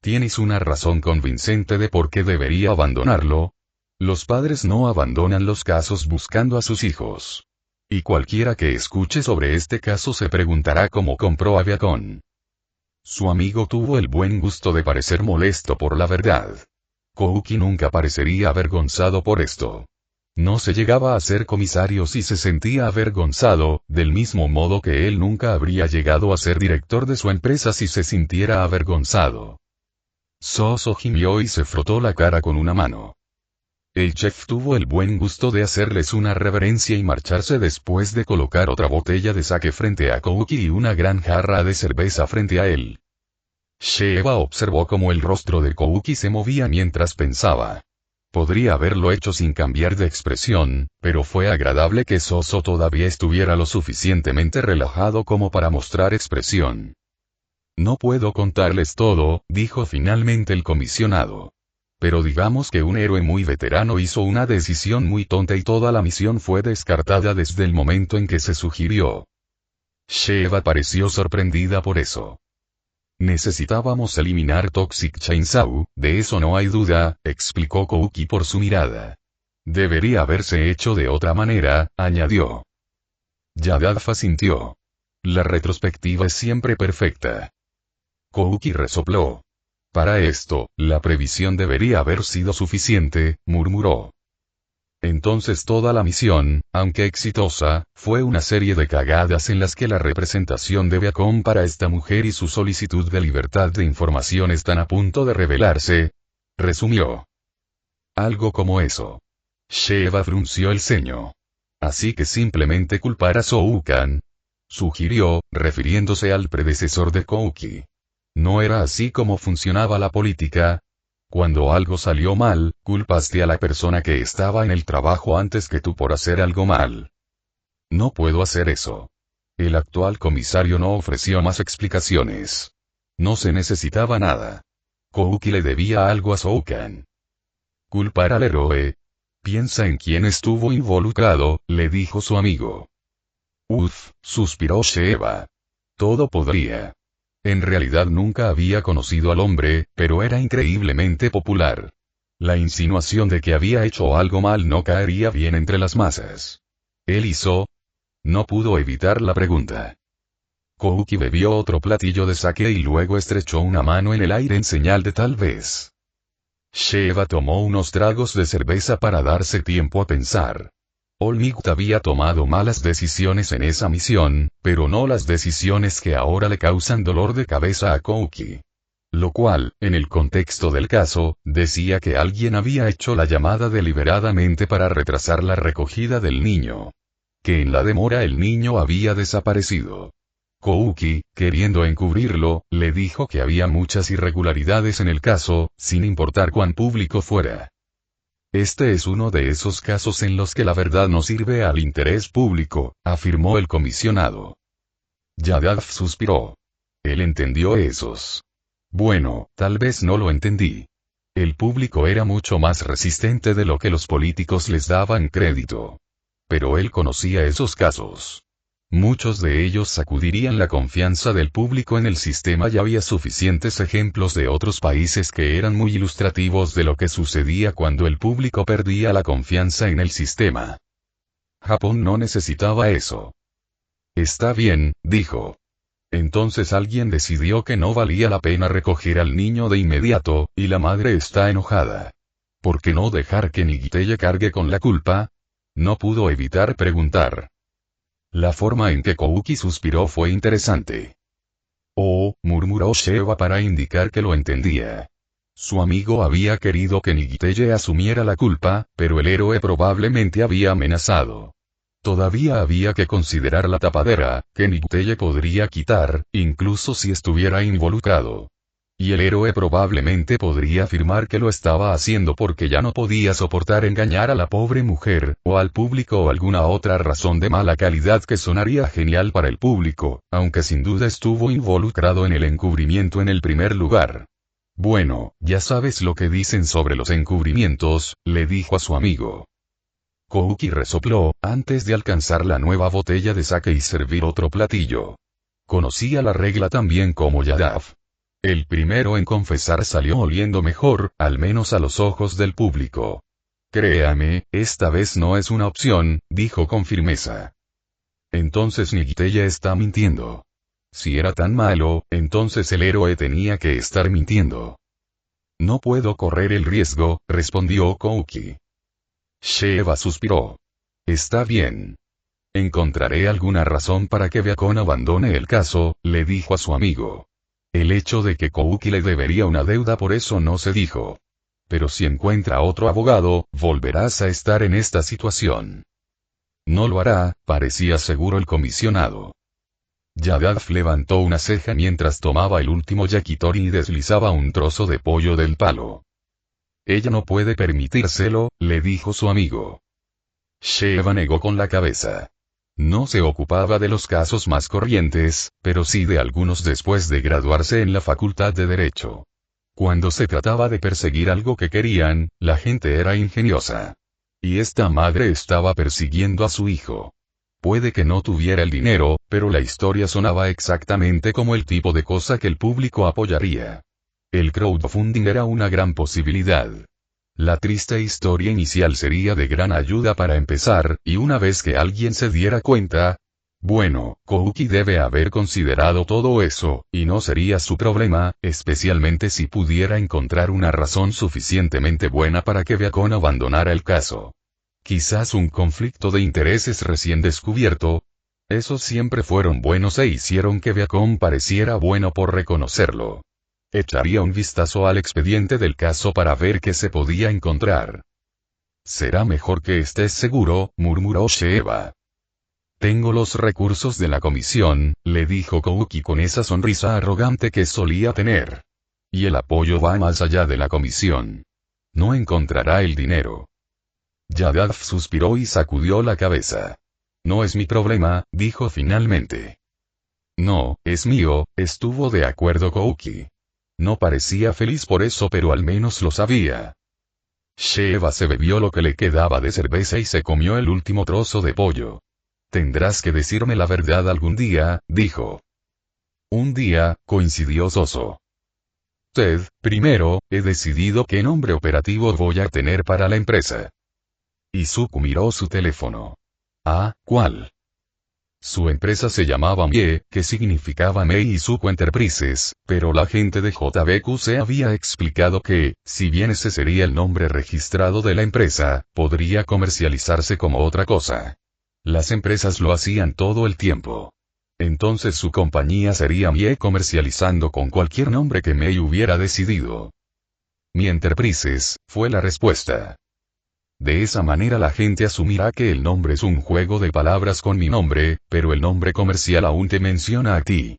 ¿Tienes una razón convincente de por qué debería abandonarlo? Los padres no abandonan los casos buscando a sus hijos. Y cualquiera que escuche sobre este caso se preguntará cómo compró a Beacon. Su amigo tuvo el buen gusto de parecer molesto por la verdad. Kouki nunca parecería avergonzado por esto. No se llegaba a ser comisario si se sentía avergonzado, del mismo modo que él nunca habría llegado a ser director de su empresa si se sintiera avergonzado. Soso gimió y se frotó la cara con una mano. El chef tuvo el buen gusto de hacerles una reverencia y marcharse después de colocar otra botella de sake frente a Kouki y una gran jarra de cerveza frente a él. Sheva observó cómo el rostro de Kouki se movía mientras pensaba. Podría haberlo hecho sin cambiar de expresión, pero fue agradable que Soso todavía estuviera lo suficientemente relajado como para mostrar expresión. No puedo contarles todo, dijo finalmente el comisionado. Pero digamos que un héroe muy veterano hizo una decisión muy tonta y toda la misión fue descartada desde el momento en que se sugirió. Sheva pareció sorprendida por eso. Necesitábamos eliminar Toxic Chainsaw, de eso no hay duda, explicó Kouki por su mirada. Debería haberse hecho de otra manera, añadió. Yadav asintió. La retrospectiva es siempre perfecta. Kouki resopló. Para esto, la previsión debería haber sido suficiente, murmuró. Entonces toda la misión, aunque exitosa, fue una serie de cagadas en las que la representación de Beacon para esta mujer y su solicitud de libertad de información están a punto de revelarse. Resumió. Algo como eso. Sheva frunció el ceño. Así que simplemente culpar a Soukan. Sugirió, refiriéndose al predecesor de Kouki. No era así como funcionaba la política. Cuando algo salió mal, culpaste a la persona que estaba en el trabajo antes que tú por hacer algo mal. No puedo hacer eso. El actual comisario no ofreció más explicaciones. No se necesitaba nada. Kouki le debía algo a Soukan. Culpar al héroe. Piensa en quién estuvo involucrado, le dijo su amigo. Suspiró Sheva. Todo podría. En realidad nunca había conocido al hombre, pero era increíblemente popular. La insinuación de que había hecho algo mal no caería bien entre las masas. ¿Él hizo? No pudo evitar la pregunta. Kouki bebió otro platillo de sake y luego estrechó una mano en el aire en señal de tal vez. Sheva tomó unos tragos de cerveza para darse tiempo a pensar. All Might había tomado malas decisiones en esa misión, pero no las decisiones que ahora le causan dolor de cabeza a Kouki. Lo cual, en el contexto del caso, decía que alguien había hecho la llamada deliberadamente para retrasar la recogida del niño. Que en la demora el niño había desaparecido. Kouki, queriendo encubrirlo, le dijo que había muchas irregularidades en el caso, sin importar cuán público fuera. Este es uno de esos casos en los que la verdad no sirve al interés público, afirmó el comisionado. Yadav suspiró. Él entendió esos. Bueno, tal vez no lo entendí. El público era mucho más resistente de lo que los políticos les daban crédito. Pero él conocía esos casos. Muchos de ellos sacudirían la confianza del público en el sistema y había suficientes ejemplos de otros países que eran muy ilustrativos de lo que sucedía cuando el público perdía la confianza en el sistema. Japón no necesitaba eso. Está bien, dijo. Entonces alguien decidió que no valía la pena recoger al niño de inmediato, y la madre está enojada. ¿Por qué no dejar que Nigiteye cargue con la culpa? No pudo evitar preguntar. La forma en que Kouki suspiró fue interesante. Oh, murmuró Sheva para indicar que lo entendía. Su amigo había querido que Nigiteye asumiera la culpa, pero el héroe probablemente había amenazado. Todavía había que considerar la tapadera, que Nigiteye podría quitar, incluso si estuviera involucrado. Y el héroe probablemente podría afirmar que lo estaba haciendo porque ya no podía soportar engañar a la pobre mujer, o al público o alguna otra razón de mala calidad que sonaría genial para el público, aunque sin duda estuvo involucrado en el encubrimiento en el primer lugar. Bueno, ya sabes lo que dicen sobre los encubrimientos, le dijo a su amigo. Kouki resopló, antes de alcanzar la nueva botella de sake y servir otro platillo. Conocía la regla tan bien como Yadav. El primero en confesar salió oliendo mejor, al menos a los ojos del público. Créame, esta vez no es una opción, dijo con firmeza. Entonces Nigiteye está mintiendo. Si era tan malo, entonces el héroe tenía que estar mintiendo. No puedo correr el riesgo, respondió Kouki. Sheva suspiró. Está bien. Encontraré alguna razón para que Beacon abandone el caso, le dijo a su amigo. El hecho de que Kouki le debería una deuda por eso no se dijo. Pero si encuentra otro abogado, volverás a estar en esta situación. No lo hará, parecía seguro el comisionado. Yadav levantó una ceja mientras tomaba el último yakitori y deslizaba un trozo de pollo del palo. Ella no puede permitírselo, le dijo su amigo. Sheva negó con la cabeza. No se ocupaba de los casos más corrientes, pero sí de algunos después de graduarse en la Facultad de Derecho. Cuando se trataba de perseguir algo que querían, la gente era ingeniosa. Y esta madre estaba persiguiendo a su hijo. Puede que no tuviera el dinero, pero la historia sonaba exactamente como el tipo de cosa que el público apoyaría. El crowdfunding era una gran posibilidad. La triste historia inicial sería de gran ayuda para empezar, y una vez que alguien se diera cuenta... Bueno, Kouki debe haber considerado todo eso, y no sería su problema, especialmente si pudiera encontrar una razón suficientemente buena para que Beacon abandonara el caso. Quizás un conflicto de intereses recién descubierto. Esos siempre fueron buenos e hicieron que Beacon pareciera bueno por reconocerlo. Echaría un vistazo al expediente del caso para ver qué se podía encontrar. Será mejor que estés seguro, murmuró Sheva. Tengo los recursos de la comisión, le dijo Kouki con esa sonrisa arrogante que solía tener. Y el apoyo va más allá de la comisión. No encontrará el dinero. Yadav suspiró y sacudió la cabeza. No es mi problema, dijo finalmente. No, es mío, estuvo de acuerdo Kouki. No parecía feliz por eso pero al menos lo sabía. Sheva se bebió lo que le quedaba de cerveza y se comió el último trozo de pollo. Tendrás que decirme la verdad algún día, dijo. Un día, coincidió Soso. Ted, primero, he decidido qué nombre operativo voy a tener para la empresa. Izuku miró su teléfono. Ah, ¿cuál? Su empresa se llamaba Mie, que significaba Mei Izuku Enterprises, pero la gente de JBQC había explicado que, si bien ese sería el nombre registrado de la empresa, podría comercializarse como otra cosa. Las empresas lo hacían todo el tiempo. Entonces su compañía sería Mie comercializando con cualquier nombre que Mei hubiera decidido. Mi Enterprises, fue la respuesta. De esa manera la gente asumirá que el nombre es un juego de palabras con mi nombre, pero el nombre comercial aún te menciona a ti.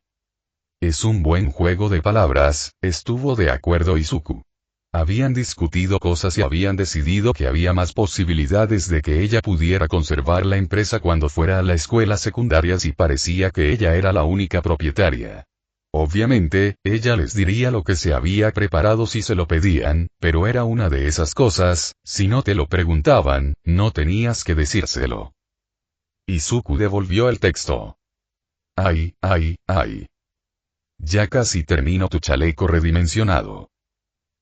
Es un buen juego de palabras, estuvo de acuerdo Izuku. Habían discutido cosas y habían decidido que había más posibilidades de que ella pudiera conservar la empresa cuando fuera a la escuela secundaria si parecía que ella era la única propietaria. Obviamente, ella les diría lo que se había preparado si se lo pedían, pero era una de esas cosas, si no te lo preguntaban, no tenías que decírselo. Izuku devolvió el texto. Ay. Ya casi termino tu chaleco redimensionado.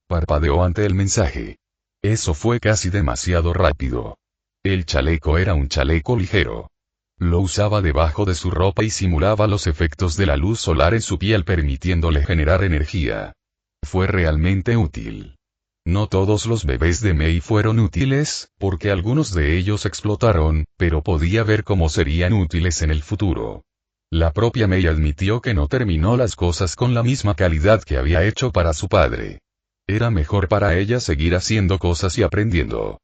Parpadeó ante el mensaje. Eso fue casi demasiado rápido. El chaleco era un chaleco ligero. Lo usaba debajo de su ropa y simulaba los efectos de la luz solar en su piel permitiéndole generar energía. Fue realmente útil. No todos los bebés de Mei fueron útiles, porque algunos de ellos explotaron, pero podía ver cómo serían útiles en el futuro. La propia Mei admitió que no terminó las cosas con la misma calidad que había hecho para su padre. Era mejor para ella seguir haciendo cosas y aprendiendo.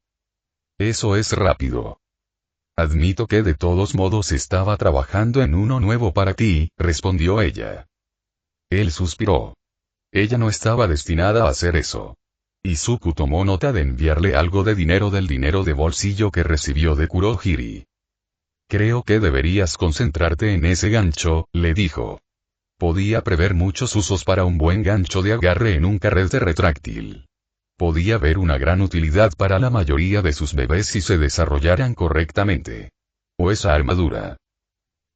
Eso es rápido. Admito que de todos modos estaba trabajando en uno nuevo para ti, respondió ella. Él suspiró. Ella no estaba destinada a hacer eso. Izuku tomó nota de enviarle algo de dinero del dinero de bolsillo que recibió de Kurohiri. Creo que deberías concentrarte en ese gancho, le dijo. Podía prever muchos usos para un buen gancho de agarre en un carrete retráctil. Podía ver una gran utilidad para la mayoría de sus bebés si se desarrollaran correctamente. O esa armadura.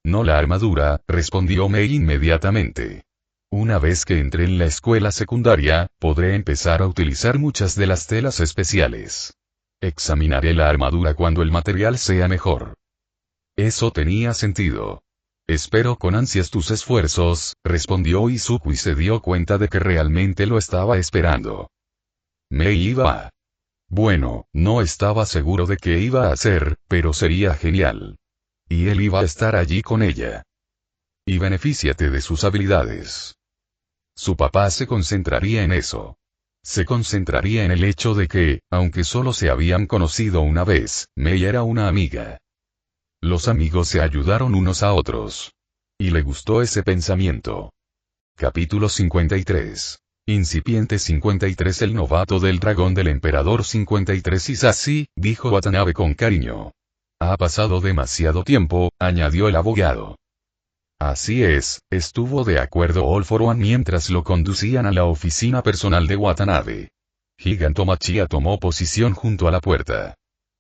No la armadura, respondió Mei inmediatamente. Una vez que entre en la escuela secundaria, podré empezar a utilizar muchas de las telas especiales. Examinaré la armadura cuando el material sea mejor. Eso tenía sentido. Espero con ansias tus esfuerzos, respondió Izuku y se dio cuenta de que realmente lo estaba esperando. Mei iba a... Bueno, no estaba seguro de qué iba a hacer, pero sería genial. Y él iba a estar allí con ella. Y benefíciate de sus habilidades. Su papá se concentraría en eso. Se concentraría en el hecho de que, aunque solo se habían conocido una vez, Mei era una amiga. Los amigos se ayudaron unos a otros. Y le gustó ese pensamiento. Capítulo 53. Incipiente 53. El novato del dragón del emperador 53. Hisashi, dijo Watanabe con cariño. Ha pasado demasiado tiempo, añadió el abogado. Así es, estuvo de acuerdo All for One mientras lo conducían a la oficina personal de Watanabe. Giganto Machia tomó posición junto a la puerta.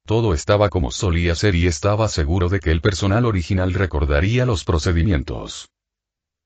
Todo estaba como solía ser y estaba seguro de que el personal original recordaría los procedimientos.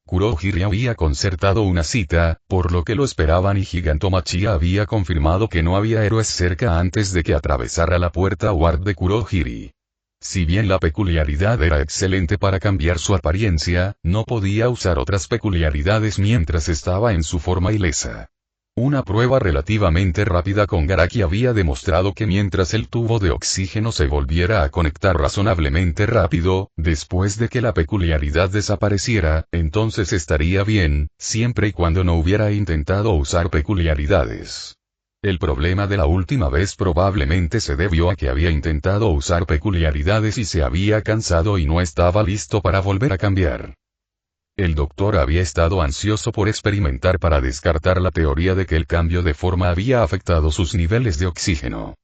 Kurohiri había concertado una cita, por lo que lo esperaban y Giganto Machia había confirmado que no había héroes cerca antes de que atravesara la puerta Ward de Kurohiri. Si bien la peculiaridad era excelente para cambiar su apariencia, no podía usar otras peculiaridades mientras estaba en su forma ilesa. Una prueba relativamente rápida con Garaki había demostrado que mientras el tubo de oxígeno se volviera a conectar razonablemente rápido, después de que la peculiaridad desapareciera, entonces estaría bien, siempre y cuando no hubiera intentado usar peculiaridades. El problema de la última vez probablemente se debió a que había intentado usar peculiaridades y se había cansado y no estaba listo para volver a cambiar. El doctor había estado ansioso por experimentar para descartar la teoría de que el cambio de forma había afectado sus niveles de oxígeno.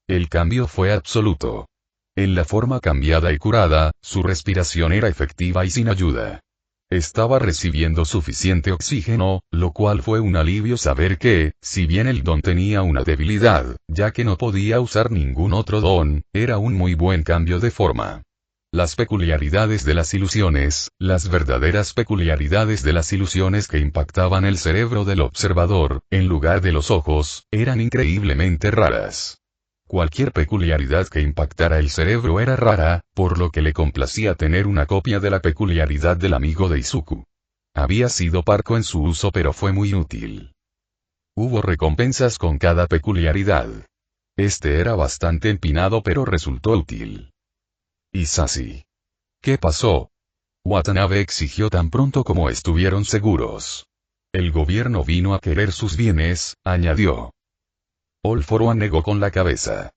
El cambio fue absoluto. En la forma cambiada y curada, su respiración era efectiva y sin ayuda. Estaba recibiendo suficiente oxígeno, lo cual fue un alivio saber que, si bien el don tenía una debilidad, ya que no podía usar ningún otro don, era un muy buen cambio de forma. Las peculiaridades de las ilusiones, las verdaderas peculiaridades de las ilusiones que impactaban el cerebro del observador, en lugar de los ojos, eran increíblemente raras. Cualquier peculiaridad que impactara el cerebro era rara, por lo que le complacía tener una copia de la peculiaridad del amigo de Izuku. Había sido parco en su uso pero fue muy útil. Hubo recompensas con cada peculiaridad. Este era bastante empinado pero resultó útil. Hisashi. ¿Qué pasó? Watanabe exigió tan pronto como estuvieron seguros. El gobierno vino a querer sus bienes, añadió. All For One negó con la cabeza.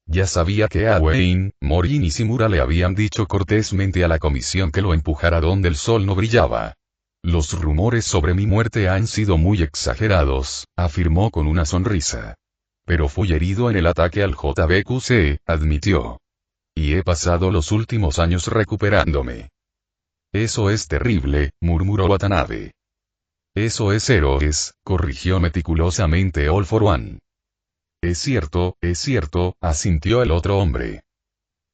Ya sabía que Awain, Mori y Nishimura le habían dicho cortésmente a la comisión que lo empujara donde el sol no brillaba. Los rumores sobre mi muerte han sido muy exagerados, afirmó con una sonrisa. Pero fui herido en el ataque al JBQC, admitió. Y he pasado los últimos años recuperándome. Eso es terrible, murmuró Watanabe. Eso es héroes, corrigió meticulosamente All For One. Es cierto, asintió el otro hombre.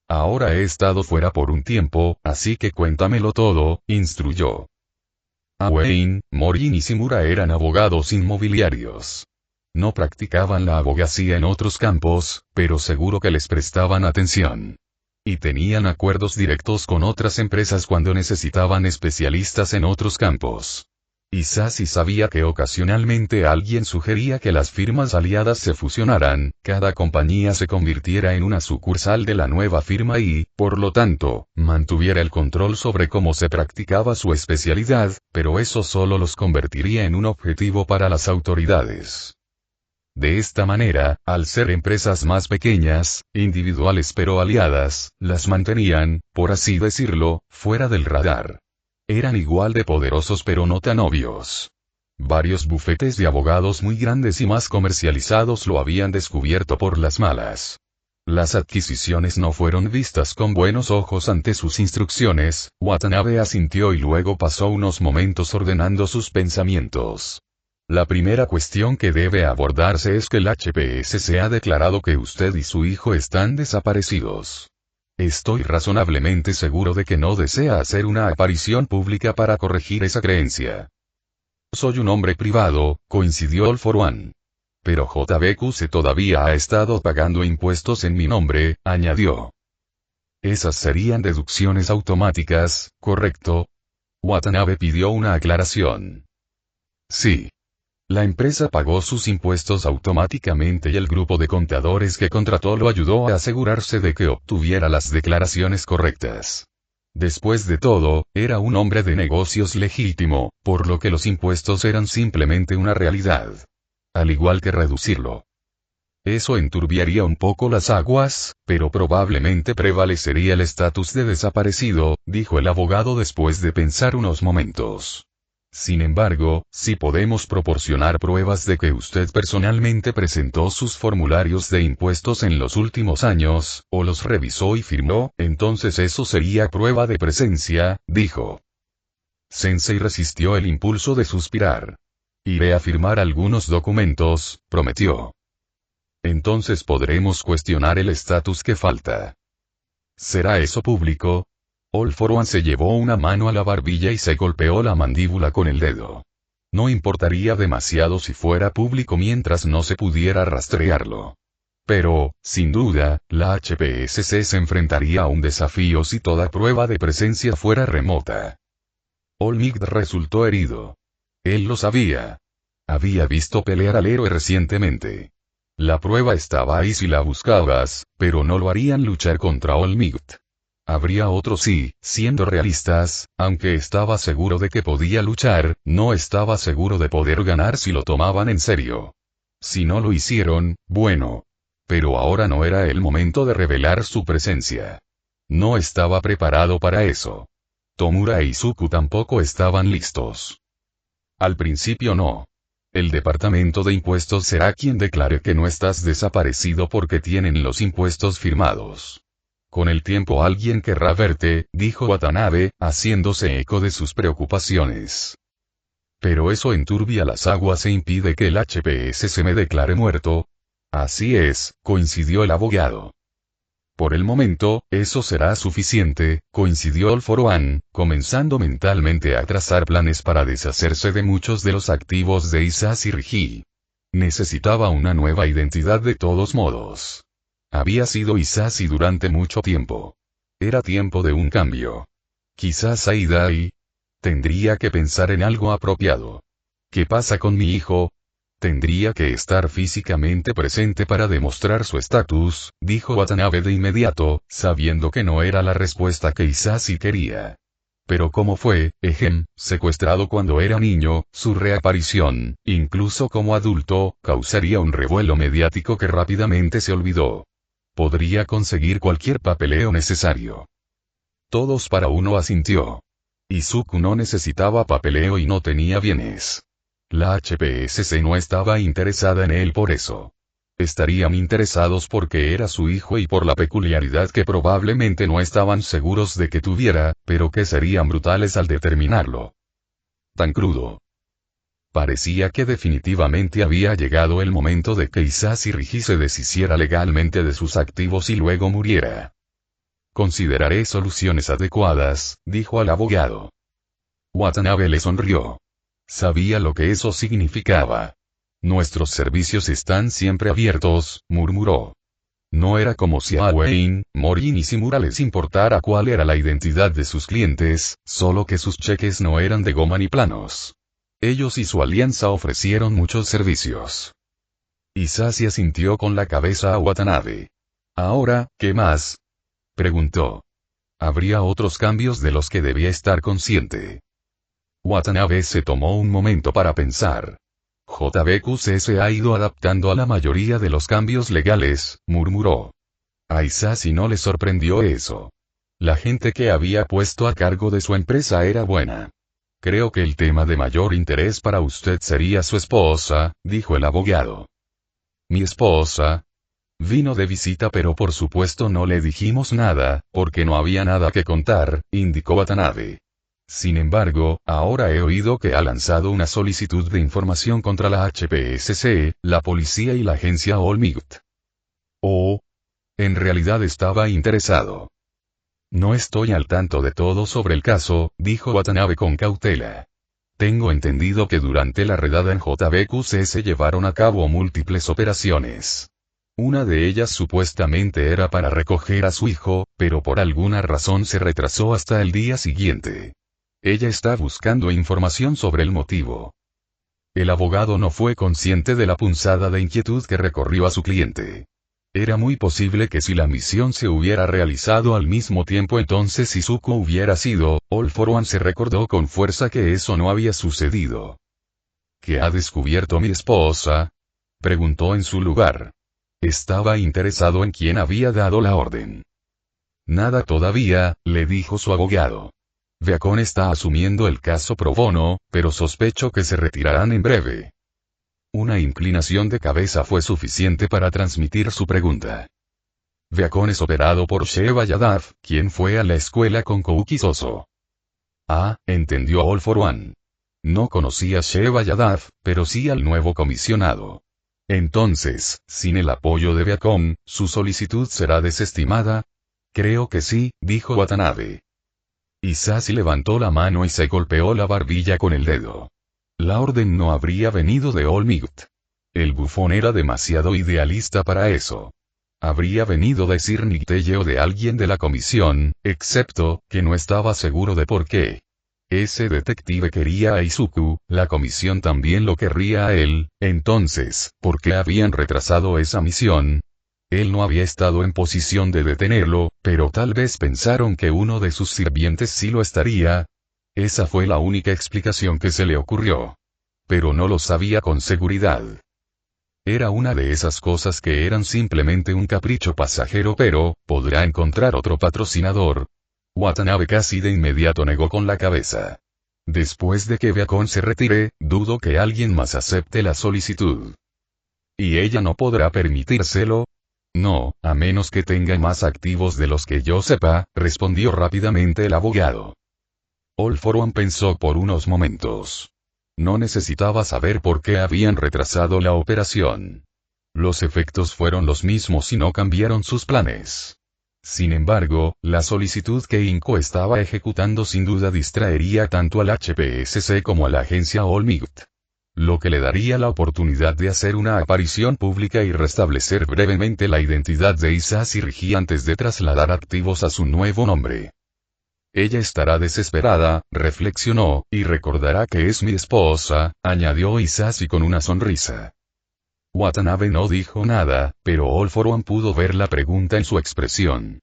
Ahora he estado fuera por un tiempo, así que cuéntamelo todo, instruyó. Awain, Mori y Nishimura eran abogados inmobiliarios. No practicaban la abogacía en otros campos, pero seguro que les prestaban atención. Y tenían acuerdos directos con otras empresas cuando necesitaban especialistas en otros campos. Hisashi sabía que ocasionalmente alguien sugería que las firmas aliadas se fusionaran, cada compañía se convirtiera en una sucursal de la nueva firma y, por lo tanto, mantuviera el control sobre cómo se practicaba su especialidad, pero eso solo los convertiría en un objetivo para las autoridades. De esta manera, al ser empresas más pequeñas, individuales pero aliadas, las mantenían, por así decirlo, fuera del radar. Eran igual de poderosos pero no tan obvios. Varios bufetes de abogados muy grandes y más comercializados lo habían descubierto por las malas. Las adquisiciones no fueron vistas con buenos ojos ante sus instrucciones, Watanabe asintió y luego pasó unos momentos ordenando sus pensamientos. La primera cuestión que debe abordarse es que el HPSC ha declarado que usted y su hijo están desaparecidos. Estoy razonablemente seguro de que no desea hacer una aparición pública para corregir esa creencia. Soy un hombre privado, coincidió All For One. Pero JBQC todavía ha estado pagando impuestos en mi nombre, añadió. Esas serían deducciones automáticas, ¿correcto? Watanabe pidió una aclaración. Sí. La empresa pagó sus impuestos automáticamente y el grupo de contadores que contrató lo ayudó a asegurarse de que obtuviera las declaraciones correctas. Después de todo, era un hombre de negocios legítimo, por lo que los impuestos eran simplemente una realidad. Al igual que reducirlo. Eso enturbiaría un poco las aguas, pero probablemente prevalecería el estatus de desaparecido, dijo el abogado después de pensar unos momentos. Sin embargo, si podemos proporcionar pruebas de que usted personalmente presentó sus formularios de impuestos en los últimos años, o los revisó y firmó, entonces eso sería prueba de presencia, dijo. Sensei resistió el impulso de suspirar. Iré a firmar algunos documentos, prometió. Entonces podremos cuestionar el estatus que falta. ¿Será eso público? All For One se llevó una mano a la barbilla y se golpeó la mandíbula con el dedo. No importaría demasiado si fuera público mientras no se pudiera rastrearlo. Pero, sin duda, la HPSC se enfrentaría a un desafío si toda prueba de presencia fuera remota. Olmigd resultó herido. Él lo sabía. Había visto pelear al héroe recientemente. La prueba estaba ahí si la buscabas, pero no lo harían luchar contra Olmigd. Habría otros sí, siendo realistas, aunque estaba seguro de que podía luchar, no estaba seguro de poder ganar si lo tomaban en serio. Si no lo hicieron, bueno. Pero ahora no era el momento de revelar su presencia. No estaba preparado para eso. Tomura e Izuku tampoco estaban listos. Al principio no. El departamento de impuestos será quien declare que no estás desaparecido porque tienen los impuestos firmados. Con el tiempo alguien querrá verte, dijo Watanabe, haciéndose eco de sus preocupaciones. Pero eso enturbia las aguas e impide que el HPS se me declare muerto. Así es, coincidió el abogado. Por el momento, eso será suficiente, coincidió All For One, comenzando mentalmente a trazar planes para deshacerse de muchos de los activos de Hisashi Rigi. Necesitaba una nueva identidad de todos modos. Había sido Hisashi durante mucho tiempo. Era tiempo de un cambio. Quizás Aidai tendría que pensar en algo apropiado. ¿Qué pasa con mi hijo? Tendría que estar físicamente presente para demostrar su estatus, dijo Watanabe de inmediato, sabiendo que no era la respuesta que Hisashi quería. Pero ¿cómo fue, secuestrado cuando era niño, su reaparición, incluso como adulto, causaría un revuelo mediático que rápidamente se olvidó? Podría conseguir cualquier papeleo necesario. Todos para uno asintió. Izuku no necesitaba papeleo y no tenía bienes. La HPSC no estaba interesada en él por eso. Estarían interesados porque era su hijo y por la peculiaridad que probablemente no estaban seguros de que tuviera, pero que serían brutales al determinarlo. Tan crudo. Parecía que definitivamente había llegado el momento de que Hisashi Rigi se deshiciera legalmente de sus activos y luego muriera. Consideraré soluciones adecuadas, dijo al abogado. Watanabe le sonrió. Sabía lo que eso significaba. Nuestros servicios están siempre abiertos, murmuró. No era como si a Wayne, Mori ni Shimura les importara cuál era la identidad de sus clientes, solo que sus cheques no eran de goma ni planos. Ellos y su alianza ofrecieron muchos servicios. Hisashi asintió con la cabeza a Watanabe. Ahora, ¿qué más? Preguntó. Habría otros cambios de los que debía estar consciente. Watanabe se tomó un momento para pensar. JBQC se ha ido adaptando a la mayoría de los cambios legales, murmuró. A Hisashi no le sorprendió eso. La gente que había puesto a cargo de su empresa era buena. Creo que el tema de mayor interés para usted sería su esposa, dijo el abogado. ¿Mi esposa? Vino de visita pero por supuesto no le dijimos nada, porque no había nada que contar, indicó Watanabe. Sin embargo, ahora he oído que ha lanzado una solicitud de información contra la HPSC, la policía y la agencia Olmigt. Oh. En realidad estaba interesado. No estoy al tanto de todo sobre el caso, dijo Watanabe con cautela. Tengo entendido que durante la redada en JBQC se llevaron a cabo múltiples operaciones. Una de ellas supuestamente era para recoger a su hijo, pero por alguna razón se retrasó hasta el día siguiente. Ella está buscando información sobre el motivo. El abogado no fue consciente de la punzada de inquietud que recorrió a su cliente. Era muy posible que si la misión se hubiera realizado al mismo tiempo entonces Izuku hubiera sido, All for One se recordó con fuerza que eso no había sucedido. ¿Qué ha descubierto mi esposa? Preguntó en su lugar. Estaba interesado en quién había dado la orden. Nada todavía, le dijo su abogado. Viacom está asumiendo el caso pro bono, pero sospecho que se retirarán en breve. Una inclinación de cabeza fue suficiente para transmitir su pregunta. Viacom es operado por Sheba Yadav, quien fue a la escuela con Kouki Soso. Ah, entendió All for One. No conocía a Sheba Yadav, pero sí al nuevo comisionado. Entonces, sin el apoyo de Viacom, ¿su solicitud será desestimada? Creo que sí, dijo Watanabe. Hisashi levantó la mano y se golpeó la barbilla con el dedo. La orden no habría venido de Olmigt. El bufón era demasiado idealista para eso. Habría venido de Sir Nicteye o de alguien de la comisión, excepto, que no estaba seguro de por qué. Ese detective quería a Izuku, la comisión también lo querría a él, entonces, ¿por qué habían retrasado esa misión? Él no había estado en posición de detenerlo, pero tal vez pensaron que uno de sus sirvientes sí lo estaría. Esa fue la única explicación que se le ocurrió. Pero no lo sabía con seguridad. Era una de esas cosas que eran simplemente un capricho pasajero pero, ¿podrá encontrar otro patrocinador? Watanabe casi de inmediato negó con la cabeza. Después de que Viacom se retire, dudo que alguien más acepte la solicitud. ¿Y ella no podrá permitírselo? No, a menos que tenga más activos de los que yo sepa, respondió rápidamente el abogado. All for One pensó por unos momentos. No necesitaba saber por qué habían retrasado la operación. Los efectos fueron los mismos y no cambiaron sus planes. Sin embargo, la solicitud que Inco estaba ejecutando sin duda distraería tanto al HPSC como a la agencia Olmigt. lo que le daría la oportunidad de hacer una aparición pública y restablecer brevemente la identidad de Hisashi Rigi antes de trasladar activos a su nuevo nombre. Ella estará desesperada, reflexionó, y recordará que es mi esposa, añadió Hisashi con una sonrisa. Watanabe no dijo nada, pero All For One pudo ver la pregunta en su expresión.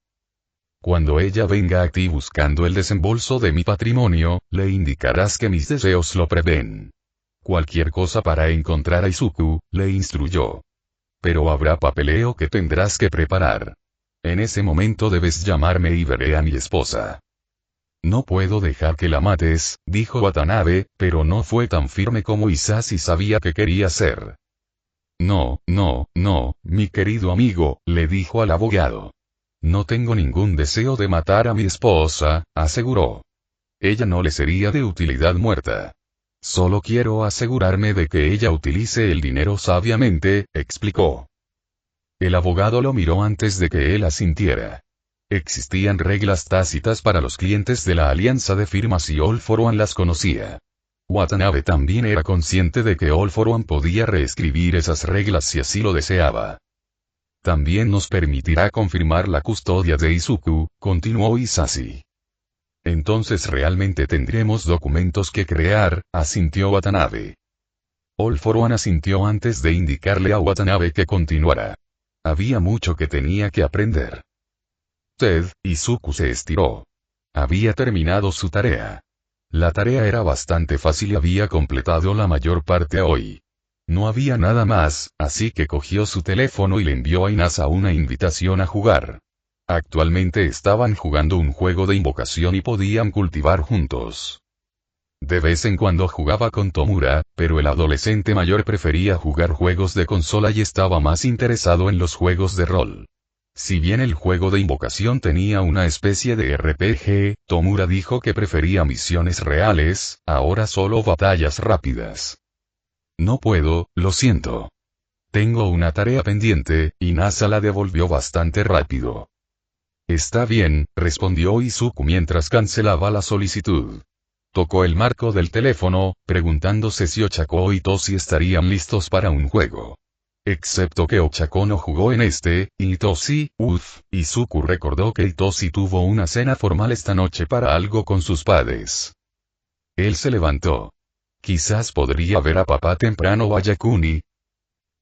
Cuando ella venga aquí buscando el desembolso de mi patrimonio, le indicarás que mis deseos lo prevén. Cualquier cosa para encontrar a Izuku, le instruyó. Pero habrá papeleo que tendrás que preparar. En ese momento debes llamarme y veré a mi esposa. No puedo dejar que la mates, dijo Watanabe, pero no fue tan firme como Hisashi sabía que quería ser. No, mi querido amigo, le dijo al abogado. No tengo ningún deseo de matar a mi esposa, aseguró. Ella no le sería de utilidad muerta. Solo quiero asegurarme de que ella utilice el dinero sabiamente, explicó. El abogado lo miró antes de que él asintiera. Existían reglas tácitas para los clientes de la alianza de firmas y All For One las conocía. Watanabe también era consciente de que All For One podía reescribir esas reglas si así lo deseaba. También nos permitirá confirmar la custodia de Izuku, continuó Hisashi. Entonces realmente tendremos documentos que crear, asintió Watanabe. All For One asintió antes de indicarle a Watanabe que continuara. Había mucho que tenía que aprender. Izuku se estiró. Había terminado su tarea. La tarea era bastante fácil y había completado la mayor parte hoy. No había nada más, así que cogió su teléfono y le envió a Inasa una invitación a jugar. Actualmente estaban jugando un juego de invocación y podían cultivar juntos. De vez en cuando jugaba con Tomura, pero el adolescente mayor prefería jugar juegos de consola y estaba más interesado en los juegos de rol. Si bien el juego de invocación tenía una especie de RPG, Tomura dijo que prefería misiones reales, ahora solo batallas rápidas. No puedo, lo siento. Tengo una tarea pendiente, y Nasa la devolvió bastante rápido. Está bien, respondió Izuku mientras cancelaba la solicitud. Tocó el marco del teléfono, preguntándose si Ochako y Toshi estarían listos para un juego. Excepto que Ochako no jugó en este, y Toshi, Izuku recordó que Toshi tuvo una cena formal esta noche para algo con sus padres. Él se levantó. Quizás podría ver a papá temprano o a Yakuni.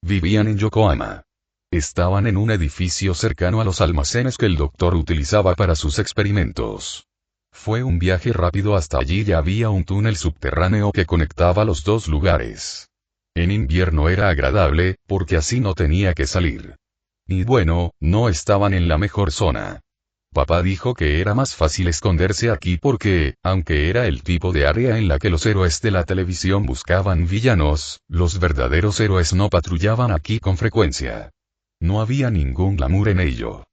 Vivían en Yokohama. Estaban en un edificio cercano a los almacenes que el doctor utilizaba para sus experimentos. Fue un viaje rápido hasta allí y había un túnel subterráneo que conectaba los dos lugares. En invierno era agradable, porque así no tenía que salir. Y bueno, no estaban en la mejor zona. Papá dijo que era más fácil esconderse aquí porque, aunque era el tipo de área en la que los héroes de la televisión buscaban villanos, los verdaderos héroes no patrullaban aquí con frecuencia. No había ningún glamour en ello.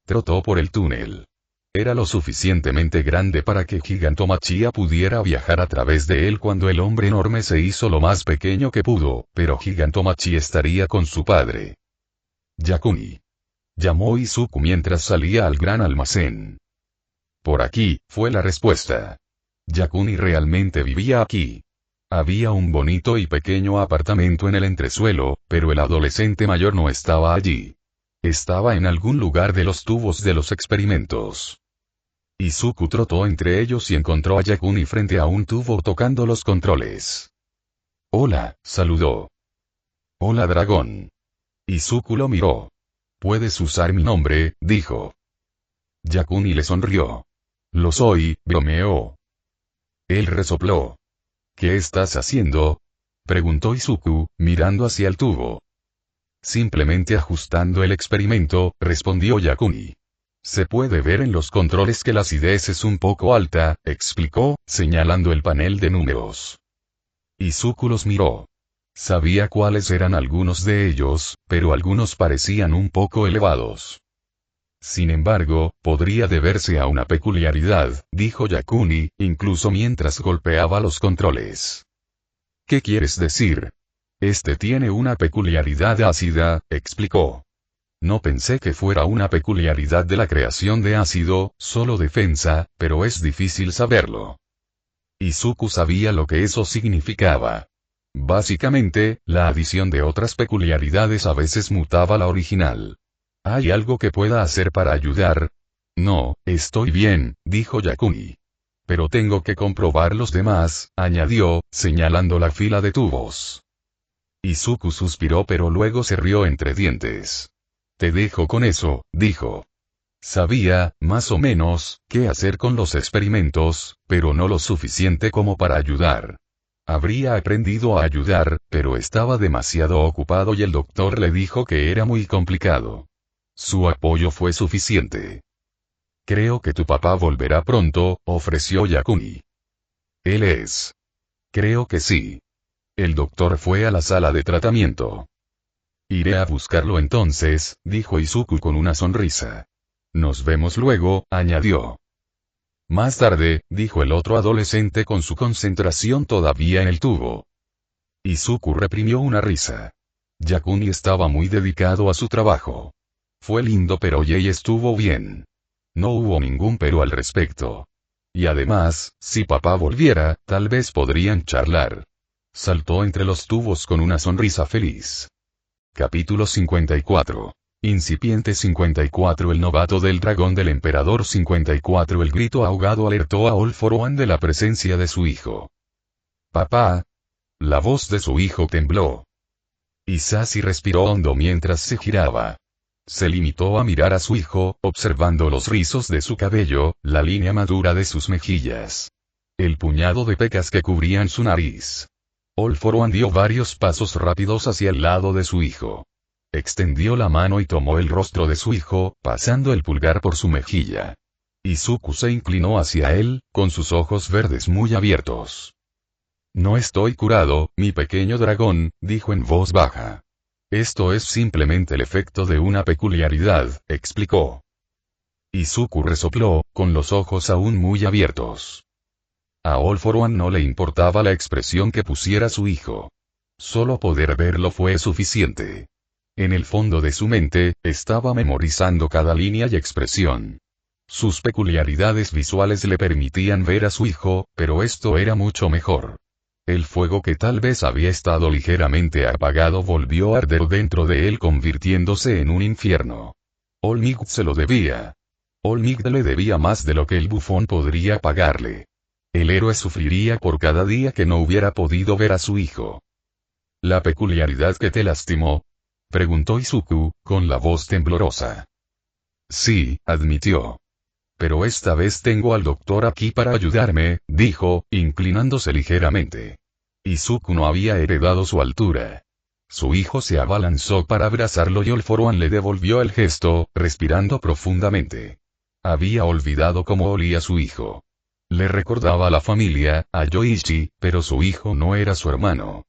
Trotó por el túnel. Era lo suficientemente grande para que Gigantomachia pudiera viajar a través de él cuando el hombre enorme se hizo lo más pequeño que pudo, pero Gigantomachia estaría con su padre. Yakuni. Llamó Izuku mientras salía al gran almacén. Por aquí, fue la respuesta. Yakuni realmente vivía aquí. Había un bonito y pequeño apartamento en el entresuelo, pero el adolescente mayor no estaba allí. Estaba en algún lugar de los tubos de los experimentos. Izuku trotó entre ellos y encontró a Yakuni frente a un tubo tocando los controles. Hola, saludó. Hola dragón. Izuku lo miró. Puedes usar mi nombre, dijo. Yakuni le sonrió. Lo soy, bromeó. Él resopló. ¿Qué estás haciendo? Preguntó Izuku, mirando hacia el tubo. Simplemente ajustando el experimento, respondió Yakuni. Se puede ver en los controles que la acidez es un poco alta, explicó, señalando el panel de números. Izuku los miró. Sabía cuáles eran algunos de ellos, pero algunos parecían un poco elevados. Sin embargo, podría deberse a una peculiaridad, dijo Yakuni, incluso mientras golpeaba los controles. ¿Qué quieres decir? Este tiene una peculiaridad ácida, explicó. No pensé que fuera una peculiaridad de la creación de ácido, solo defensa, pero es difícil saberlo. Izuku sabía lo que eso significaba. Básicamente, la adición de otras peculiaridades a veces mutaba la original. ¿Hay algo que pueda hacer para ayudar? No, estoy bien, dijo Yakuni. Pero tengo que comprobar los demás, añadió, señalando la fila de tubos. Izuku suspiró pero luego se rió entre dientes. Te dejo con eso, dijo. Sabía, más o menos, qué hacer con los experimentos, pero no lo suficiente como para ayudar. Habría aprendido a ayudar, pero estaba demasiado ocupado y el doctor le dijo que era muy complicado. Su apoyo fue suficiente. Creo que tu papá volverá pronto, ofreció Yakuni. Él es. Creo que sí. El doctor fue a la sala de tratamiento. Iré a buscarlo entonces, dijo Izuku con una sonrisa. Nos vemos luego, añadió. Más tarde, dijo el otro adolescente con su concentración todavía en el tubo. Izuku reprimió una risa. Yakuni estaba muy dedicado a su trabajo. Fue lindo pero Jay estuvo bien. No hubo ningún pero al respecto. Y además, si papá volviera, tal vez podrían charlar. Saltó entre los tubos con una sonrisa feliz. Capítulo 54. Incipiente 54. El novato del dragón del emperador 54. El grito ahogado alertó a All For One de la presencia de su hijo. Papá. La voz de su hijo tembló. Hisashi respiró hondo mientras se giraba. Se limitó a mirar a su hijo, observando los rizos de su cabello, la línea madura de sus mejillas. El puñado de pecas que cubrían su nariz. All For One dio varios pasos rápidos hacia el lado de su hijo. Extendió la mano y tomó el rostro de su hijo, pasando el pulgar por su mejilla. Izuku se inclinó hacia él, con sus ojos verdes muy abiertos. No estoy curado, mi pequeño dragón, dijo en voz baja. Esto es simplemente el efecto de una peculiaridad, explicó. Izuku resopló, con los ojos aún muy abiertos. A All For One no le importaba la expresión que pusiera su hijo. Solo poder verlo fue suficiente. En el fondo de su mente, estaba memorizando cada línea y expresión. Sus peculiaridades visuales le permitían ver a su hijo, pero esto era mucho mejor. El fuego que tal vez había estado ligeramente apagado volvió a arder dentro de él convirtiéndose en un infierno. All Might se lo debía. All Might le debía más de lo que el bufón podría pagarle. El héroe sufriría por cada día que no hubiera podido ver a su hijo. ¿La peculiaridad que te lastimó? Preguntó Izuku, con la voz temblorosa. Sí, admitió. Pero esta vez tengo al doctor aquí para ayudarme, dijo, inclinándose ligeramente. Izuku no había heredado su altura. Su hijo se abalanzó para abrazarlo y All For One le devolvió el gesto, respirando profundamente. Había olvidado cómo olía su hijo. Le recordaba a la familia, a Yoichi, pero su hijo no era su hermano.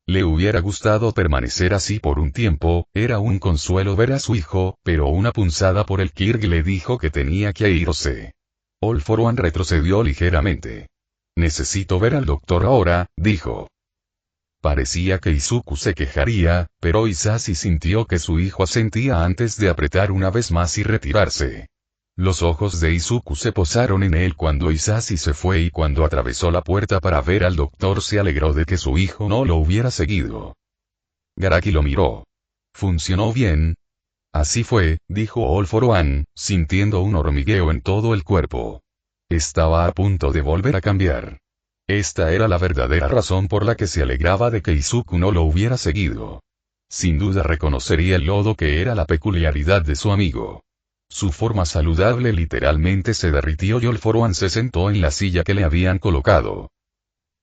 Le hubiera gustado permanecer así por un tiempo, era un consuelo ver a su hijo, pero una punzada por el Kirg le dijo que tenía que irse. All For One retrocedió ligeramente. Necesito ver al doctor ahora, dijo. Parecía que Izuku se quejaría, pero Hisashi sintió que su hijo asentía antes de apretar una vez más y retirarse. Los ojos de Izuku se posaron en él cuando Hisashi se fue y cuando atravesó la puerta para ver al doctor se alegró de que su hijo no lo hubiera seguido. Garaki lo miró. ¿Funcionó bien? Así fue, dijo All For One, sintiendo un hormigueo en todo el cuerpo. Estaba a punto de volver a cambiar. Esta era la verdadera razón por la que se alegraba de que Izuku no lo hubiera seguido. Sin duda reconocería el lodo que era la peculiaridad de su amigo. Su forma saludable literalmente se derritió y All For One se sentó en la silla que le habían colocado.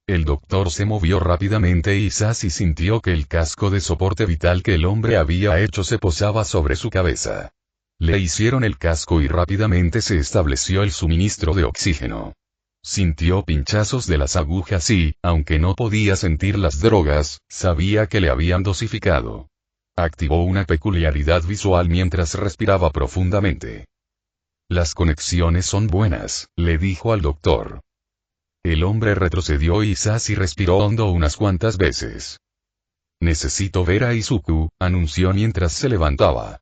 El doctor se movió rápidamente y Hisashi sintió que el casco de soporte vital que el hombre había hecho se posaba sobre su cabeza. Le hicieron el casco y rápidamente se estableció el suministro de oxígeno. Sintió pinchazos de las agujas y, aunque no podía sentir las drogas, sabía que le habían dosificado. Activó una peculiaridad visual mientras respiraba profundamente. Las conexiones son buenas, le dijo al doctor. El hombre retrocedió y Hisashi respiró hondo unas cuantas veces. Necesito ver a Izuku, anunció mientras se levantaba.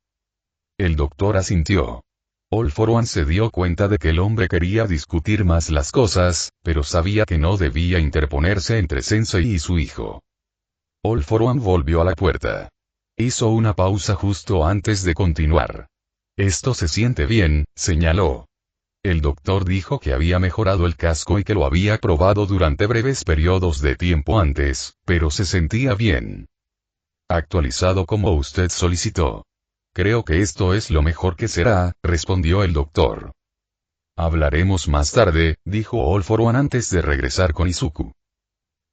El doctor asintió. All For One se dio cuenta de que el hombre quería discutir más las cosas, pero sabía que no debía interponerse entre Sensei y su hijo. All for One volvió a la puerta. Hizo una pausa justo antes de continuar. Esto se siente bien, señaló. El doctor dijo que había mejorado el casco y que lo había probado durante breves periodos de tiempo antes, pero se sentía bien. Actualizado como usted solicitó. Creo que esto es lo mejor que será, respondió el doctor. Hablaremos más tarde, dijo All for One antes de regresar con Izuku.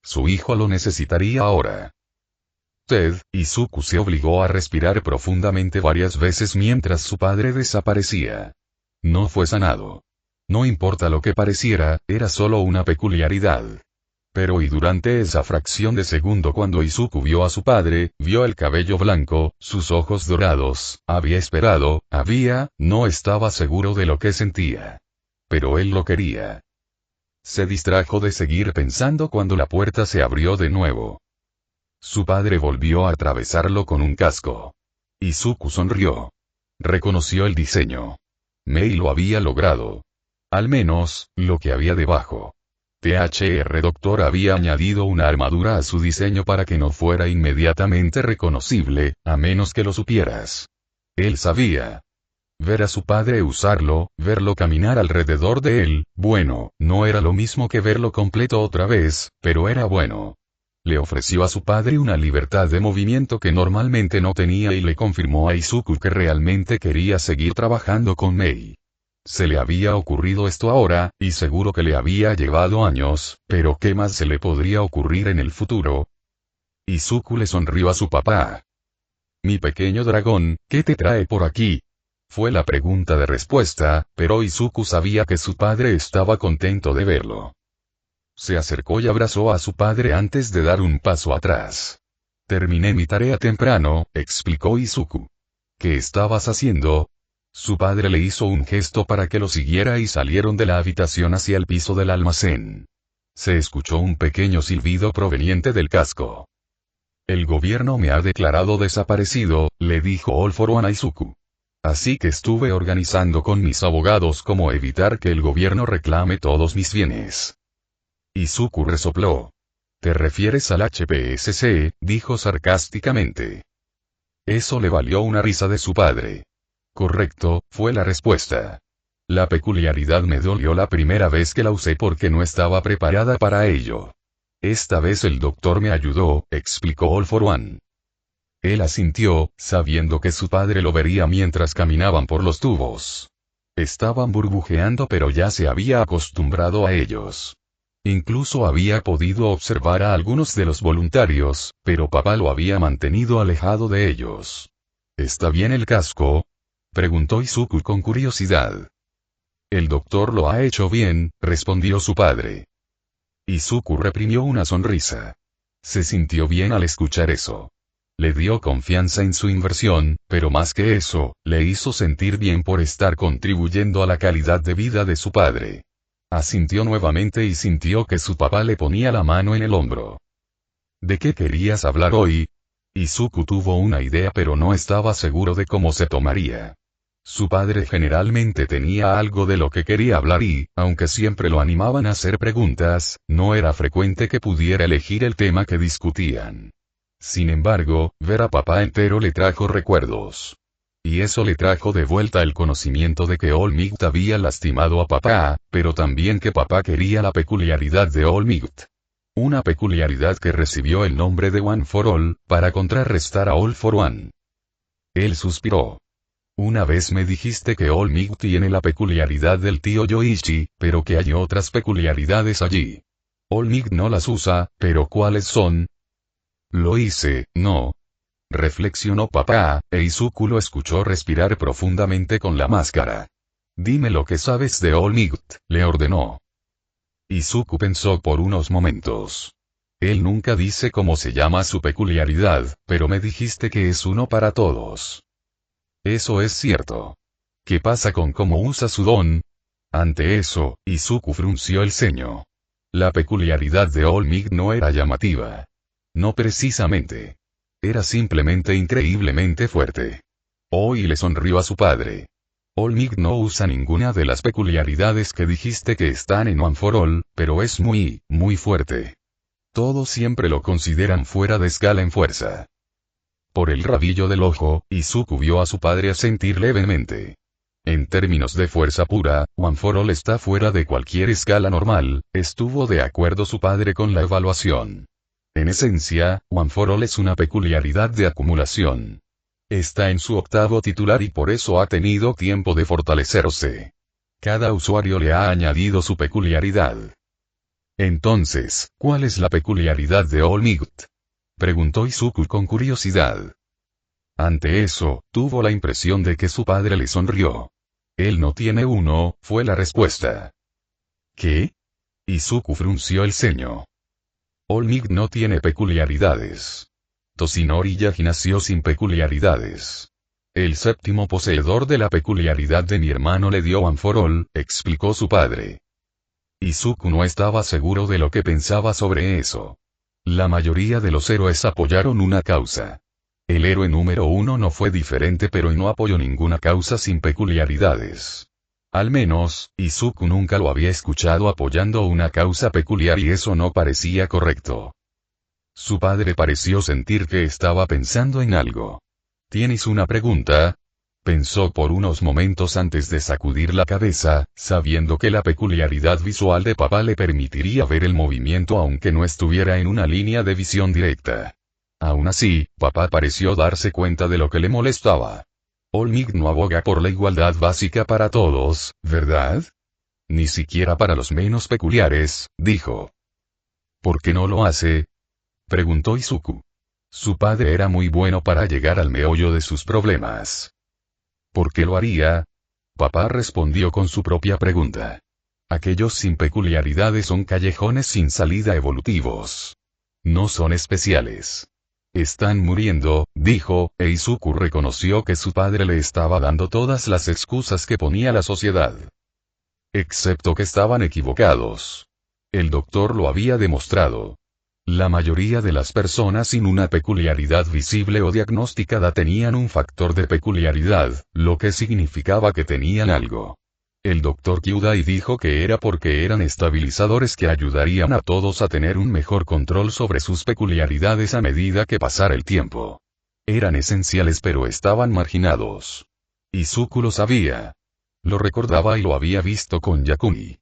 Su hijo lo necesitaría ahora. Izuku se obligó a respirar profundamente varias veces mientras su padre desaparecía. No fue sanado. No importa lo que pareciera, era solo una peculiaridad. Pero y durante esa fracción de segundo cuando Izuku vio a su padre, vio el cabello blanco, sus ojos dorados, no estaba seguro de lo que sentía. Pero él lo quería. Se distrajo de seguir pensando cuando la puerta se abrió de nuevo. Su padre volvió a atravesarlo con un casco. Izuku sonrió. Reconoció el diseño. Mei lo había logrado. Al menos, lo que había debajo. Doctor había añadido una armadura a su diseño para que no fuera inmediatamente reconocible, a menos que lo supieras. Él sabía. Ver a su padre usarlo, verlo caminar alrededor de él, bueno, no era lo mismo que verlo completo otra vez, pero era bueno. Le ofreció a su padre una libertad de movimiento que normalmente no tenía y le confirmó a Izuku que realmente quería seguir trabajando con Mei. Se le había ocurrido esto ahora, y seguro que le había llevado años, pero ¿qué más se le podría ocurrir en el futuro? Izuku le sonrió a su papá. Mi pequeño dragón, ¿qué te trae por aquí? Fue la pregunta de respuesta, pero Izuku sabía que su padre estaba contento de verlo. Se acercó y abrazó a su padre antes de dar un paso atrás. Terminé mi tarea temprano, explicó Izuku. ¿Qué estabas haciendo? Su padre le hizo un gesto para que lo siguiera y salieron de la habitación hacia el piso del almacén. Se escuchó un pequeño silbido proveniente del casco. El gobierno me ha declarado desaparecido, le dijo All for One a Izuku. Así que estuve organizando con mis abogados cómo evitar que el gobierno reclame todos mis bienes. Izuku resopló. ¿Te refieres al HPSC? Dijo sarcásticamente. Eso le valió una risa de su padre. Correcto, fue la respuesta. La peculiaridad me dolió la primera vez que la usé porque no estaba preparada para ello. Esta vez el doctor me ayudó, explicó All for One. Él asintió, sabiendo que su padre lo vería mientras caminaban por los tubos. Estaban burbujeando pero ya se había acostumbrado a ellos. Incluso había podido observar a algunos de los voluntarios, pero papá lo había mantenido alejado de ellos. ¿Está bien el casco? Preguntó Izuku con curiosidad. El doctor lo ha hecho bien, respondió su padre. Izuku reprimió una sonrisa. Se sintió bien al escuchar eso. Le dio confianza en su inversión, pero más que eso, le hizo sentir bien por estar contribuyendo a la calidad de vida de su padre. Asintió nuevamente y sintió que su papá le ponía la mano en el hombro. ¿De qué querías hablar hoy? Izuku tuvo una idea pero no estaba seguro de cómo se tomaría. Su padre generalmente tenía algo de lo que quería hablar y, aunque siempre lo animaban a hacer preguntas, no era frecuente que pudiera elegir el tema que discutían. Sin embargo, ver a papá entero le trajo recuerdos. Y eso le trajo de vuelta el conocimiento de que All Might había lastimado a papá, pero también que papá quería la peculiaridad de All Might. Una peculiaridad que recibió el nombre de One for All, para contrarrestar a All for One. Él suspiró. Una vez me dijiste que All Might tiene la peculiaridad del tío Yoichi, pero que hay otras peculiaridades allí. All Might no las usa, pero ¿cuáles son? Lo hice, ¿no? Reflexionó papá, e Izuku lo escuchó respirar profundamente con la máscara. Dime lo que sabes de All Might, le ordenó. Izuku pensó por unos momentos. Él nunca dice cómo se llama su peculiaridad, pero me dijiste que es uno para todos. Eso es cierto. ¿Qué pasa con cómo usa su don? Ante eso, Izuku frunció el ceño. La peculiaridad de All Might no era llamativa. No precisamente. Era simplemente increíblemente fuerte. Y le sonrió a su padre. All Might no usa ninguna de las peculiaridades que dijiste que están en One for All, pero es muy, muy fuerte. Todos siempre lo consideran fuera de escala en fuerza. Por el rabillo del ojo, Izuku vio a su padre asentir levemente. En términos de fuerza pura, One for All está fuera de cualquier escala normal, estuvo de acuerdo su padre con la evaluación. En esencia, One for All es una peculiaridad de acumulación. Está en su octavo titular y por eso ha tenido tiempo de fortalecerse. Cada usuario le ha añadido su peculiaridad. Entonces, ¿cuál es la peculiaridad de All Might? Preguntó Izuku con curiosidad. Ante eso, tuvo la impresión de que su padre le sonrió. Él no tiene uno, fue la respuesta. ¿Qué? Izuku frunció el ceño. All Might no tiene peculiaridades. Toshinori Yagi nació sin peculiaridades. El séptimo poseedor de la peculiaridad de mi hermano le dio One for All, explicó su padre. Izuku no estaba seguro de lo que pensaba sobre eso. La mayoría de los héroes apoyaron una causa. El héroe número 1 no fue diferente pero no apoyó ninguna causa sin peculiaridades. Al menos, Izuku nunca lo había escuchado apoyando una causa peculiar y eso no parecía correcto. Su padre pareció sentir que estaba pensando en algo. ¿Tienes una pregunta? Pensó por unos momentos antes de sacudir la cabeza, sabiendo que la peculiaridad visual de papá le permitiría ver el movimiento aunque no estuviera en una línea de visión directa. Aún así, papá pareció darse cuenta de lo que le molestaba. All Might no aboga por la igualdad básica para todos, ¿verdad? Ni siquiera para los menos peculiares, dijo. ¿Por qué no lo hace? Preguntó Izuku. Su padre era muy bueno para llegar al meollo de sus problemas. ¿Por qué lo haría? Papá respondió con su propia pregunta. Aquellos sin peculiaridades son callejones sin salida evolutivos. No son especiales. Están muriendo, dijo, e Izuku reconoció que su padre le estaba dando todas las excusas que ponía la sociedad. Excepto que estaban equivocados. El doctor lo había demostrado. La mayoría de las personas sin una peculiaridad visible o diagnosticada tenían un factor de peculiaridad, lo que significaba que tenían algo. El Dr. Kyudai dijo que era porque eran estabilizadores que ayudarían a todos a tener un mejor control sobre sus peculiaridades a medida que pasara el tiempo. Eran esenciales pero estaban marginados. Izuku lo sabía. Lo recordaba y lo había visto con Yakuni.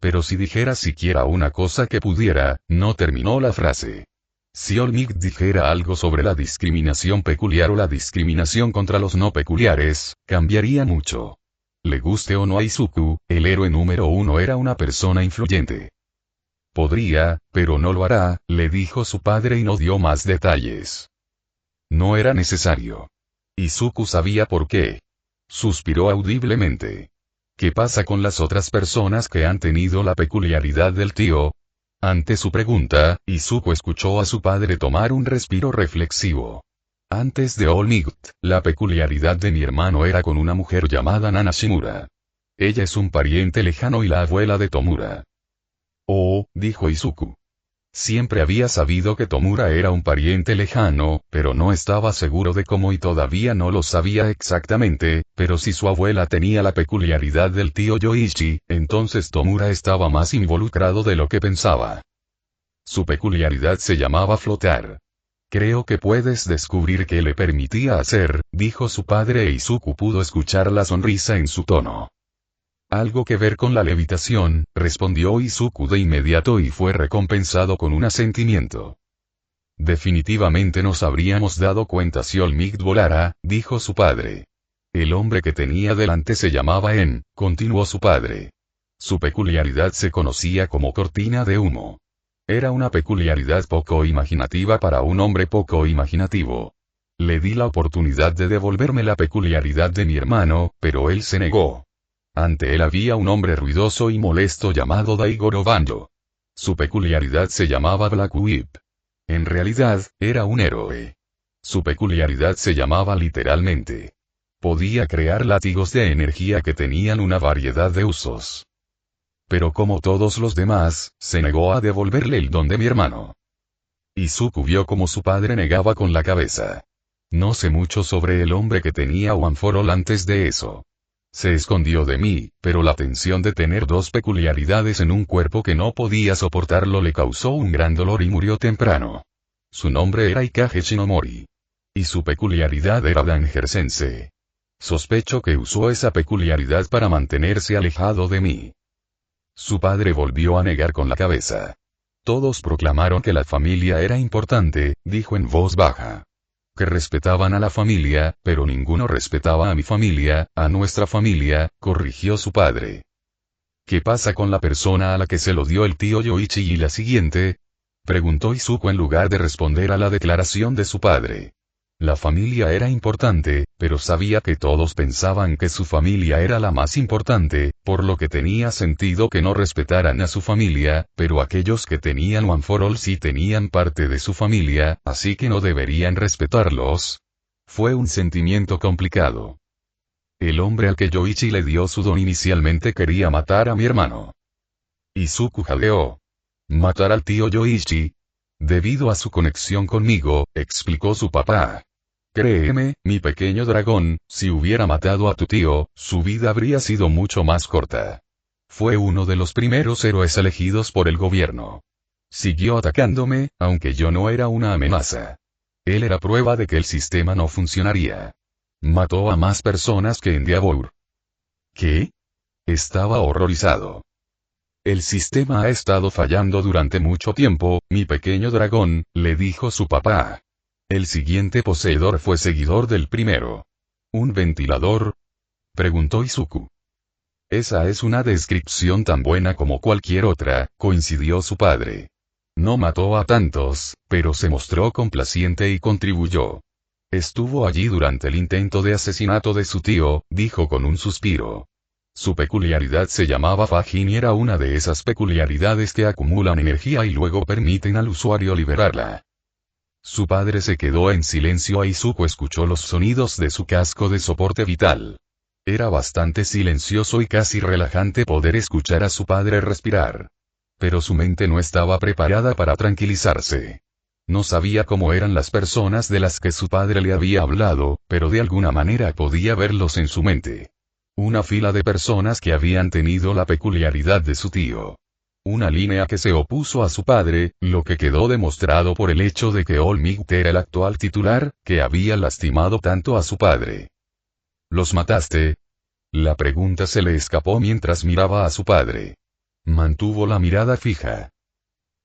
Pero si dijera siquiera una cosa que pudiera, no terminó la frase. Si All Might dijera algo sobre la discriminación peculiar o la discriminación contra los no peculiares, cambiaría mucho. Le guste o no a Izuku, el héroe número 1 era una persona influyente. Podría, pero no lo hará, le dijo su padre y no dio más detalles. No era necesario. Izuku sabía por qué. Suspiró audiblemente. ¿Qué pasa con las otras personas que han tenido la peculiaridad del tío? Ante su pregunta, Izuku escuchó a su padre tomar un respiro reflexivo. Antes de All Might, la peculiaridad de mi hermano era con una mujer llamada Nana Shimura. Ella es un pariente lejano y la abuela de Tomura. Oh, dijo Izuku. Siempre había sabido que Tomura era un pariente lejano, pero no estaba seguro de cómo y todavía no lo sabía exactamente, pero si su abuela tenía la peculiaridad del tío Yoichi, entonces Tomura estaba más involucrado de lo que pensaba. Su peculiaridad se llamaba flotar. Creo que puedes descubrir qué le permitía hacer, dijo su padre e Izuku pudo escuchar la sonrisa en su tono. Algo que ver con la levitación, respondió Izuku de inmediato y fue recompensado con un asentimiento. Definitivamente nos habríamos dado cuenta si All Might volara, dijo su padre. El hombre que tenía delante se llamaba En, continuó su padre. Su peculiaridad se conocía como cortina de humo. Era una peculiaridad poco imaginativa para un hombre poco imaginativo. Le di la oportunidad de devolverme la peculiaridad de mi hermano, pero él se negó. Ante él había un hombre ruidoso y molesto llamado Daigoro Banjo. Su peculiaridad se llamaba Black Whip. En realidad, era un héroe. Su peculiaridad se llamaba literalmente. Podía crear látigos de energía que tenían una variedad de usos. Pero como todos los demás, se negó a devolverle el don de mi hermano. Izuku vio como su padre negaba con la cabeza. No sé mucho sobre el hombre que tenía One for All antes de eso. Se escondió de mí, pero la tensión de tener dos peculiaridades en un cuerpo que no podía soportarlo le causó un gran dolor y murió temprano. Su nombre era Ikage Shinomori. Y su peculiaridad era Danger Sensei. Sospecho que usó esa peculiaridad para mantenerse alejado de mí. Su padre volvió a negar con la cabeza. Todos proclamaron que la familia era importante, dijo en voz baja. Que respetaban a la familia, pero ninguno respetaba a mi familia, a nuestra familia, corrigió su padre. ¿Qué pasa con la persona a la que se lo dio el tío Yoichi y la siguiente? Preguntó Izuku en lugar de responder a la declaración de su padre. La familia era importante, pero sabía que todos pensaban que su familia era la más importante, por lo que tenía sentido que no respetaran a su familia, pero aquellos que tenían One for All sí tenían parte de su familia, así que no deberían respetarlos. Fue un sentimiento complicado. El hombre al que Yoichi le dio su don inicialmente quería matar a mi hermano. Izuku jadeó. ¿Matar al tío Yoichi? Debido a su conexión conmigo, explicó su papá. Créeme, mi pequeño dragón, si hubiera matado a tu tío, su vida habría sido mucho más corta. Fue uno de los primeros héroes elegidos por el gobierno. Siguió atacándome, aunque yo no era una amenaza. Él era prueba de que el sistema no funcionaría. Mató a más personas que Endeavor. ¿Qué? Estaba horrorizado. El sistema ha estado fallando durante mucho tiempo, mi pequeño dragón, le dijo su papá. El siguiente poseedor fue seguidor del primero. ¿Un ventilador? Preguntó Izuku. Esa es una descripción tan buena como cualquier otra, coincidió su padre. No mató a tantos, pero se mostró complaciente y contribuyó. Estuvo allí durante el intento de asesinato de su tío, dijo con un suspiro. Su peculiaridad se llamaba Fajin y era una de esas peculiaridades que acumulan energía y luego permiten al usuario liberarla. Su padre se quedó en silencio. Izuku escuchó los sonidos de su casco de soporte vital. Era bastante silencioso y casi relajante poder escuchar a su padre respirar. Pero su mente no estaba preparada para tranquilizarse. No sabía cómo eran las personas de las que su padre le había hablado, pero de alguna manera podía verlos en su mente. Una fila de personas que habían tenido la peculiaridad de su tío. Una línea que se opuso a su padre, lo que quedó demostrado por el hecho de que All Might era el actual titular, que había lastimado tanto a su padre. ¿Los mataste? La pregunta se le escapó mientras miraba a su padre. Mantuvo la mirada fija.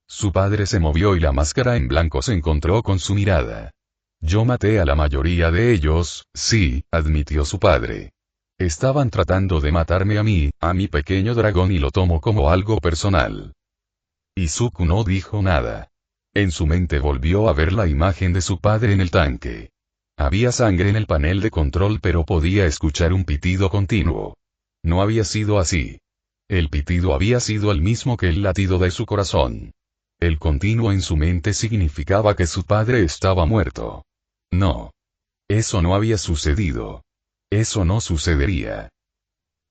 Su padre se movió y la máscara en blanco se encontró con su mirada. Yo maté a la mayoría de ellos, sí, admitió su padre. Estaban tratando de matarme a mí, a mi pequeño dragón, y lo tomo como algo personal. Izuku no dijo nada. En su mente volvió a ver la imagen de su padre en el tanque. Había sangre en el panel de control, pero podía escuchar un pitido continuo. No había sido así. El pitido había sido el mismo que el latido de su corazón. El continuo en su mente significaba que su padre estaba muerto. No. Eso no había sucedido. Eso no sucedería.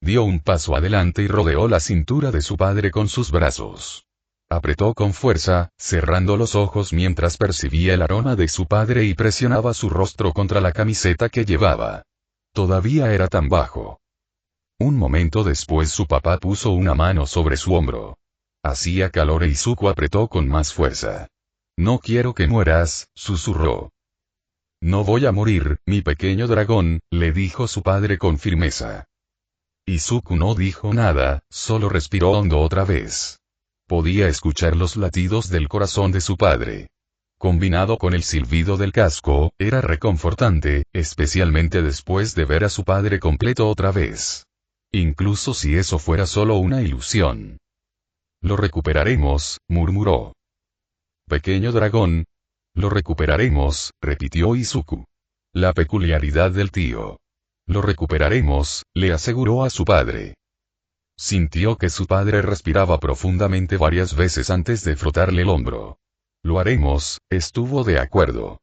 Dio un paso adelante y rodeó la cintura de su padre con sus brazos. Apretó con fuerza, cerrando los ojos mientras percibía el aroma de su padre y presionaba su rostro contra la camiseta que llevaba. Todavía era tan bajo. Un momento después su papá puso una mano sobre su hombro. Hacía calor e Izuku apretó con más fuerza. No quiero que mueras, susurró. No voy a morir, mi pequeño dragón, le dijo su padre con firmeza. Izuku no dijo nada, solo respiró hondo otra vez. Podía escuchar los latidos del corazón de su padre. Combinado con el silbido del casco, era reconfortante, especialmente después de ver a su padre completo otra vez. Incluso si eso fuera solo una ilusión. Lo recuperaremos, murmuró. Pequeño dragón. Lo recuperaremos, repitió Izuku. La peculiaridad del tío. Lo recuperaremos, le aseguró a su padre. Sintió que su padre respiraba profundamente varias veces antes de frotarle el hombro. Lo haremos, estuvo de acuerdo.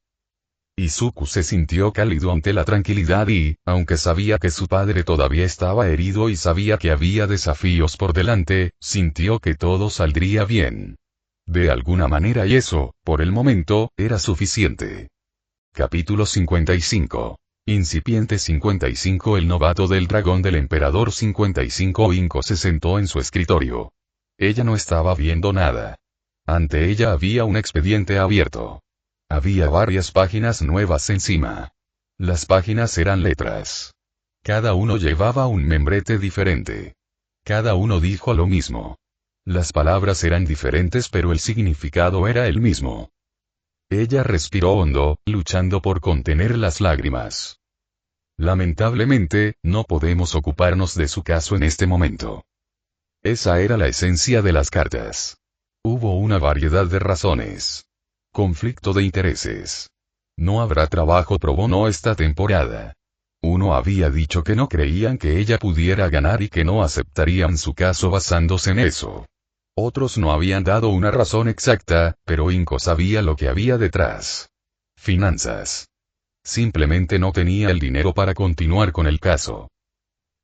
Izuku se sintió cálido ante la tranquilidad y, aunque sabía que su padre todavía estaba herido y sabía que había desafíos por delante, sintió que todo saldría bien. De alguna manera, y eso, por el momento, era suficiente. Capítulo 55. Incipiente 55. El novato del dragón del emperador 55. Inko se sentó en su escritorio. Ella no estaba viendo nada. Ante ella había un expediente abierto. Había varias páginas nuevas encima. Las páginas eran letras. Cada uno llevaba un membrete diferente. Cada uno dijo lo mismo. Las palabras eran diferentes pero el significado era el mismo. Ella respiró hondo, luchando por contener las lágrimas. Lamentablemente, no podemos ocuparnos de su caso en este momento. Esa era la esencia de las cartas. Hubo una variedad de razones. Conflicto de intereses. No habrá trabajo pro bono esta temporada. Uno había dicho que no creían que ella pudiera ganar y que no aceptarían su caso basándose en eso. Otros no habían dado una razón exacta, pero Inko sabía lo que había detrás. Finanzas. Simplemente no tenía el dinero para continuar con el caso.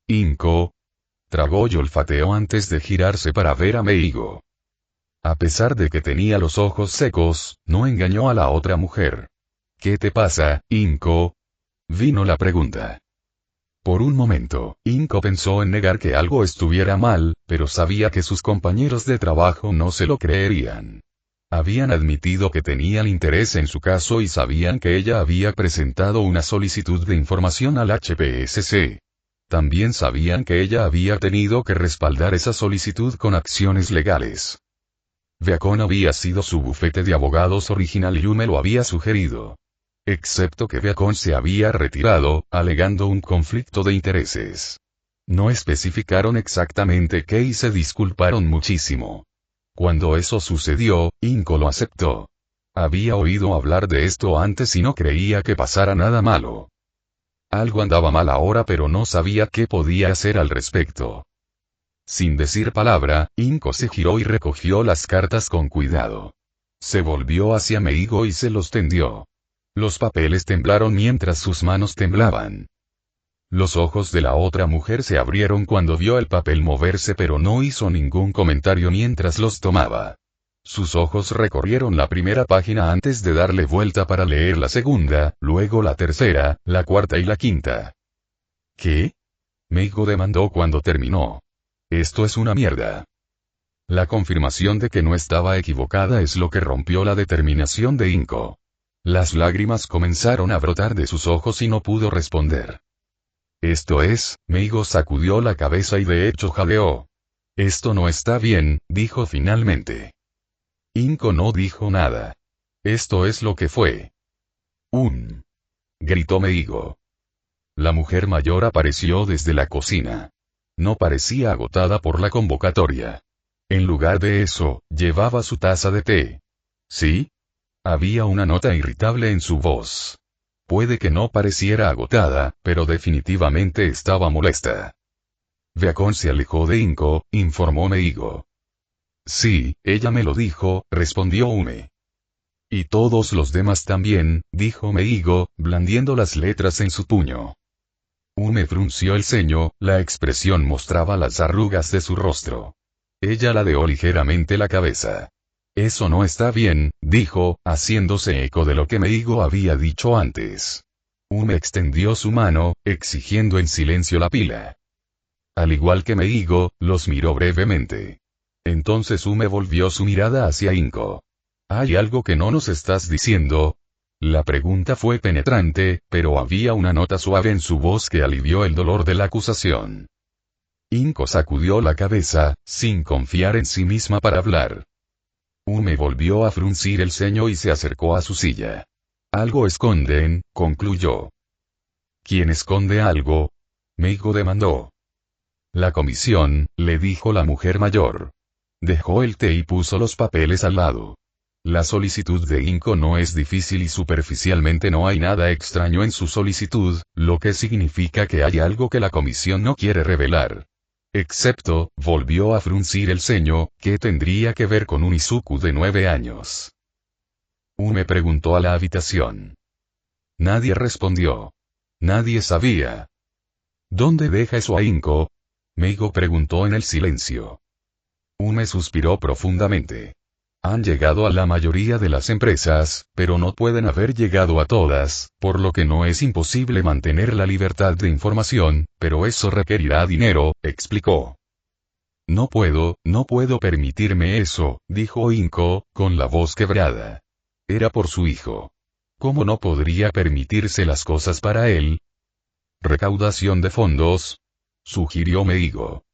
Inko tragó y olfateó antes de girarse para ver a Meigo. A pesar de que tenía los ojos secos, no engañó a la otra mujer. ¿Qué te pasa, Inko? Vino la pregunta. Por un momento, Inko pensó en negar que algo estuviera mal, pero sabía que sus compañeros de trabajo no se lo creerían. Habían admitido que tenían interés en su caso y sabían que ella había presentado una solicitud de información al HPSC. También sabían que ella había tenido que respaldar esa solicitud con acciones legales. Beacon había sido su bufete de abogados original y Yume lo había sugerido. Excepto que Beacon se había retirado, alegando un conflicto de intereses. No especificaron exactamente qué y se disculparon muchísimo. Cuando eso sucedió, Inko lo aceptó. Había oído hablar de esto antes y no creía que pasara nada malo. Algo andaba mal ahora pero no sabía qué podía hacer al respecto. Sin decir palabra, Inko se giró y recogió las cartas con cuidado. Se volvió hacia Meigo y se los tendió. Los papeles temblaron mientras sus manos temblaban. Los ojos de la otra mujer se abrieron cuando vio el papel moverse pero no hizo ningún comentario mientras los tomaba. Sus ojos recorrieron la primera página antes de darle vuelta para leer la segunda, luego la tercera, la cuarta y la quinta. ¿Qué? Meigo demandó cuando terminó. Esto es una mierda. La confirmación de que no estaba equivocada es lo que rompió la determinación de Inko. Las lágrimas comenzaron a brotar de sus ojos y no pudo responder. Esto es, Meigo sacudió la cabeza y de hecho jadeó. Esto no está bien, dijo finalmente. Inko no dijo nada. Esto es lo que fue. Gritó Meigo. La mujer mayor apareció desde la cocina. No parecía agotada por la convocatoria. En lugar de eso, llevaba su taza de té. ¿Sí? Había una nota irritable en su voz. Puede que no pareciera agotada, pero definitivamente estaba molesta. Beacon se alejó de Inko, informó Meigo. Sí, ella me lo dijo, respondió Ume. Y todos los demás también, dijo Meigo, blandiendo las letras en su puño. Ume frunció el ceño, la expresión mostraba las arrugas de su rostro. Ella ladeó ligeramente la cabeza. Eso no está bien, dijo, haciéndose eco de lo que Meigo había dicho antes. Ume extendió su mano, exigiendo en silencio la pila. Al igual que Meigo, los miró brevemente. Entonces Ume volvió su mirada hacia Inko. ¿Hay algo que no nos estás diciendo? La pregunta fue penetrante, pero había una nota suave en su voz que alivió el dolor de la acusación. Inko sacudió la cabeza, sin confiar en sí misma para hablar. Ume volvió a fruncir el ceño y se acercó a su silla. Algo esconden, concluyó. ¿Quién esconde algo? Meigo demandó. La comisión, le dijo la mujer mayor. Dejó el té y puso los papeles al lado. La solicitud de Inko no es difícil y superficialmente no hay nada extraño en su solicitud, lo que significa que hay algo que la comisión no quiere revelar. Excepto, volvió a fruncir el ceño, ¿qué tendría que ver con un Izuku de 9 años? Ume preguntó a la habitación. Nadie respondió. Nadie sabía. ¿Dónde deja eso a Inko? Meigo preguntó en el silencio. Ume suspiró profundamente. Han llegado a la mayoría de las empresas, pero no pueden haber llegado a todas, por lo que no es imposible mantener la libertad de información, pero eso requerirá dinero, explicó. No puedo permitirme eso, dijo Inco, con la voz quebrada. Era por su hijo. ¿Cómo no podría permitirse las cosas para él? Recaudación de fondos, sugirió Meigo.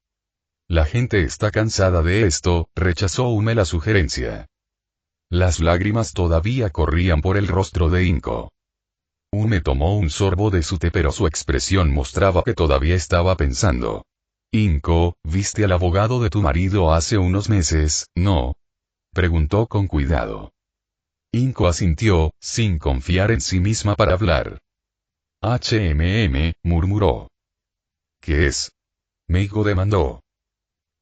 La gente está cansada de esto, rechazó Ume la sugerencia. Las lágrimas todavía corrían por el rostro de Inco. Ume tomó un sorbo de su té, pero su expresión mostraba que todavía estaba pensando. Inco, ¿viste al abogado de tu marido hace unos meses, no? Preguntó con cuidado. Inco asintió, sin confiar en sí misma para hablar. Murmuró. ¿Qué es? Meigo demandó.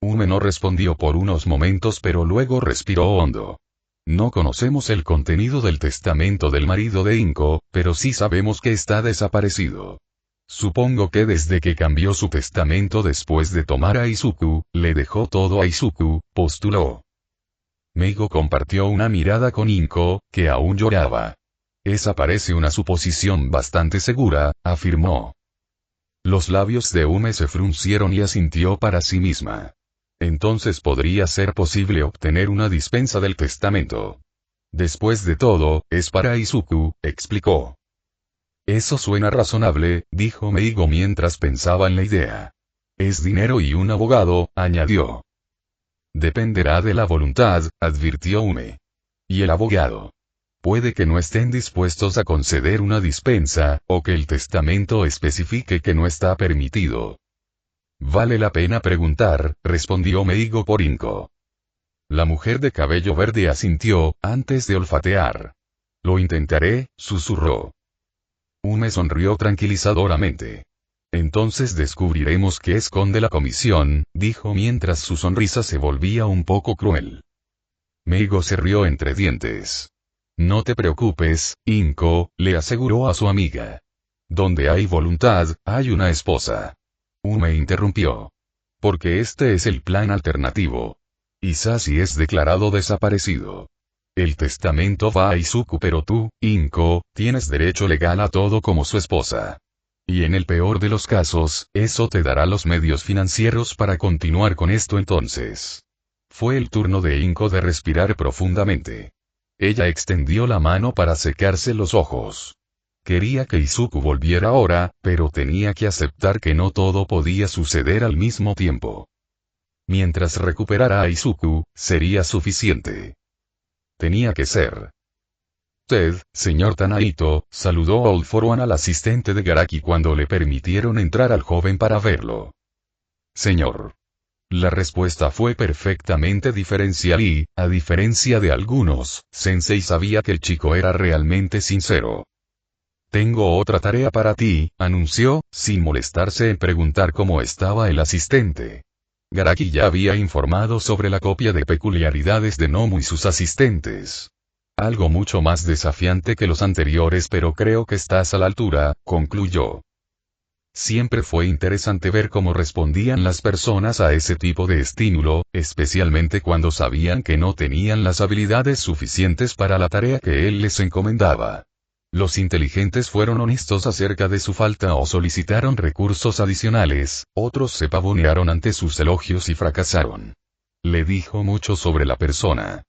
Ume no respondió por unos momentos, pero luego respiró hondo. No conocemos el contenido del testamento del marido de Inco, pero sí sabemos que está desaparecido. Supongo que desde que cambió su testamento después de tomar a Izuku, le dejó todo a Izuku, postuló. Meigo compartió una mirada con Inco, que aún lloraba. Esa parece una suposición bastante segura, afirmó. Los labios de Ume se fruncieron y asintió para sí misma. Entonces podría ser posible obtener una dispensa del testamento. Después de todo, es para Izuku, explicó. Eso suena razonable, dijo Meigo mientras pensaba en la idea. Es dinero y un abogado, añadió. Dependerá de la voluntad, advirtió Ume. ¿Y el abogado? Puede que no estén dispuestos a conceder una dispensa, o que el testamento especifique que no está permitido. Vale la pena preguntar, respondió Meigo por Inco. La mujer de cabello verde asintió, antes de olfatear. Lo intentaré, susurró. Ume sonrió tranquilizadoramente. Entonces descubriremos qué esconde la comisión, dijo mientras su sonrisa se volvía un poco cruel. Meigo se rió entre dientes. No te preocupes, Inco, le aseguró a su amiga. Donde hay voluntad, hay una esposa. Ume interrumpió. Porque este es el plan alternativo. Isashi es declarado desaparecido. El testamento va a Izuku, pero tú, Inco, tienes derecho legal a todo como su esposa. Y en el peor de los casos, eso te dará los medios financieros para continuar con esto entonces. Fue el turno de Inco de respirar profundamente. Ella extendió la mano para secarse los ojos. Quería que Izuku volviera ahora, pero tenía que aceptar que no todo podía suceder al mismo tiempo. Mientras recuperara a Izuku, sería suficiente. Tenía que ser. Usted, señor Tanaito, saludó a All for One al asistente de Garaki cuando le permitieron entrar al joven para verlo. Señor. La respuesta fue perfectamente diferencial y, a diferencia de algunos, Sensei sabía que el chico era realmente sincero. Tengo otra tarea para ti, anunció, sin molestarse en preguntar cómo estaba el asistente. Garaki ya había informado sobre la copia de peculiaridades de Nomu y sus asistentes. Algo mucho más desafiante que los anteriores, pero creo que estás a la altura, concluyó. Siempre fue interesante ver cómo respondían las personas a ese tipo de estímulo, especialmente cuando sabían que no tenían las habilidades suficientes para la tarea que él les encomendaba. Los inteligentes fueron honestos acerca de su falta o solicitaron recursos adicionales, otros se pavonearon ante sus elogios y fracasaron. Le dijo mucho sobre la persona.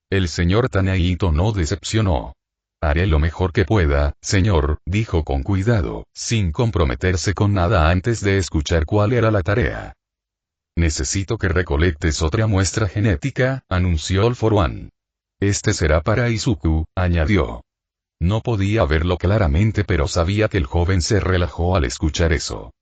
El señor Tanaito no decepcionó. Haré lo mejor que pueda, señor, dijo con cuidado, sin comprometerse con nada antes de escuchar cuál era la tarea. Necesito que recolectes otra muestra genética, anunció All for One. Este será para Izuku, añadió. No podía verlo claramente, pero sabía que el joven se relajó al escuchar eso.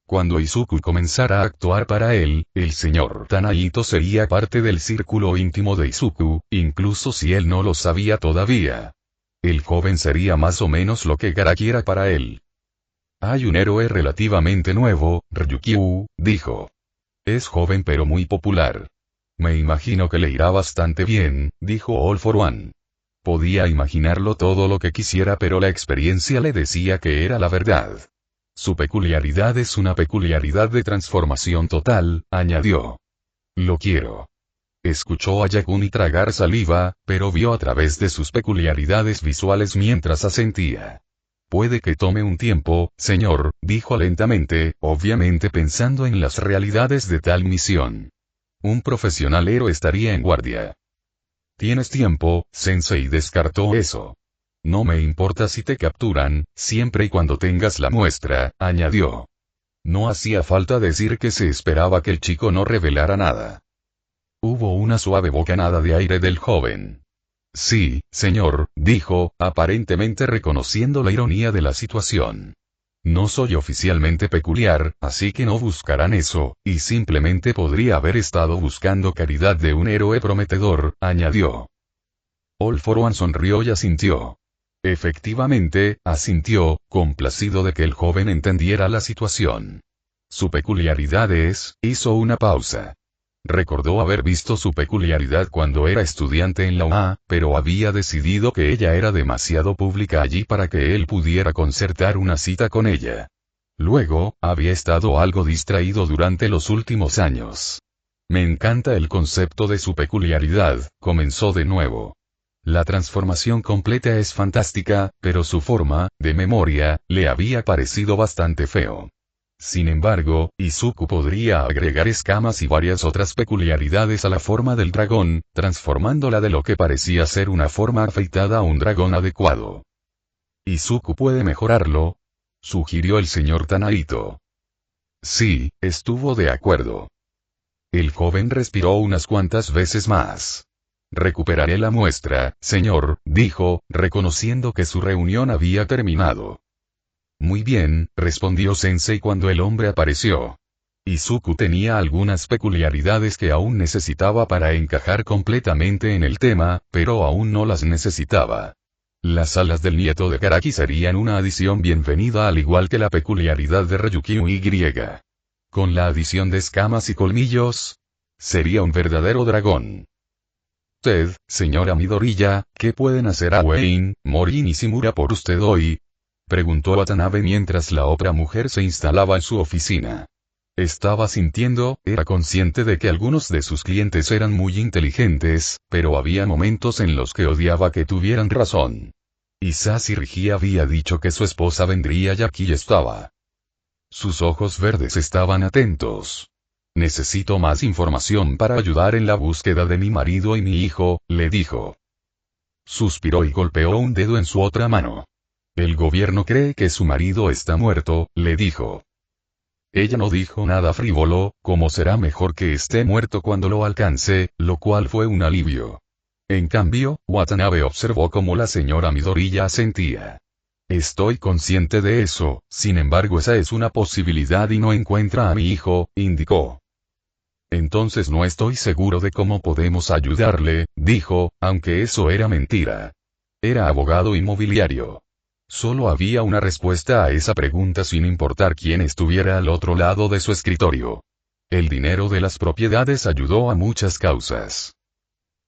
Cuando Izuku comenzara a actuar para él, el señor Tanaito sería parte del círculo íntimo de Izuku, incluso si él no lo sabía todavía. El joven sería más o menos lo que Garaki era para él. Hay un héroe relativamente nuevo, Ryukyu, dijo. Es joven pero muy popular. Me imagino que le irá bastante bien, dijo All for One. Podía imaginarlo todo lo que quisiera, pero la experiencia le decía que era la verdad. Su peculiaridad es una peculiaridad de transformación total, añadió. Lo quiero. Escuchó a Yakuni tragar saliva, pero vio a través de sus peculiaridades visuales mientras asentía. Puede que tome un tiempo, señor, dijo lentamente, obviamente pensando en las realidades de tal misión. Un profesional héroe estaría en guardia. Tienes tiempo, Sensei descartó eso. No me importa si te capturan, siempre y cuando tengas la muestra, añadió. No hacía falta decir que se esperaba que el chico no revelara nada. Hubo una suave bocanada de aire del joven. Sí, señor, dijo, aparentemente reconociendo la ironía de la situación. No soy oficialmente peculiar, así que no buscarán eso, y simplemente podría haber estado buscando caridad de un héroe prometedor, añadió. All for One sonrió y asintió. Efectivamente, asintió, complacido de que el joven entendiera la situación. Su peculiaridad hizo una pausa. Recordó haber visto su peculiaridad cuando era estudiante en la UA, pero había decidido que ella era demasiado pública allí para que él pudiera concertar una cita con ella. Luego, había estado algo distraído durante los últimos años. Me encanta el concepto de su peculiaridad, comenzó de nuevo. La transformación completa es fantástica, pero su forma, de memoria, le había parecido bastante feo. Sin embargo, Izuku podría agregar escamas y varias otras peculiaridades a la forma del dragón, transformándola de lo que parecía ser una forma afeitada a un dragón adecuado. ¿Izuku puede mejorarlo?, sugirió el señor Tanaito. Sí, estuvo de acuerdo. El joven respiró unas cuantas veces más. Recuperaré la muestra, señor, dijo, reconociendo que su reunión había terminado. Muy bien, respondió Sensei cuando el hombre apareció. Izuku tenía algunas peculiaridades que aún necesitaba para encajar completamente en el tema, pero aún no las necesitaba. Las alas del nieto de Garaki serían una adición bienvenida al igual que la peculiaridad de Ryuki Y. Con la adición de escamas y colmillos, sería un verdadero dragón. Usted, señora Midoriya, ¿qué pueden hacer Awain, Mori y Nishimura por usted hoy?, preguntó Watanabe mientras la otra mujer se instalaba en su oficina. Estaba sintiendo, era consciente de que algunos de sus clientes eran muy inteligentes, pero había momentos en los que odiaba que tuvieran razón. Isashi Rigi había dicho que su esposa vendría y aquí estaba. Sus ojos verdes estaban atentos. Necesito más información para ayudar en la búsqueda de mi marido y mi hijo, le dijo. Suspiró y golpeó un dedo en su otra mano. El gobierno cree que su marido está muerto, le dijo. Ella no dijo nada frívolo, como será mejor que esté muerto cuando lo alcance, lo cual fue un alivio. En cambio, Watanabe observó cómo la señora Midoriya asentía. Estoy consciente de eso, sin embargo esa es una posibilidad y no encuentra a mi hijo, indicó. Entonces no estoy seguro de cómo podemos ayudarle, dijo, aunque eso era mentira. Era abogado inmobiliario. Solo había una respuesta a esa pregunta sin importar quién estuviera al otro lado de su escritorio. El dinero de las propiedades ayudó a muchas causas.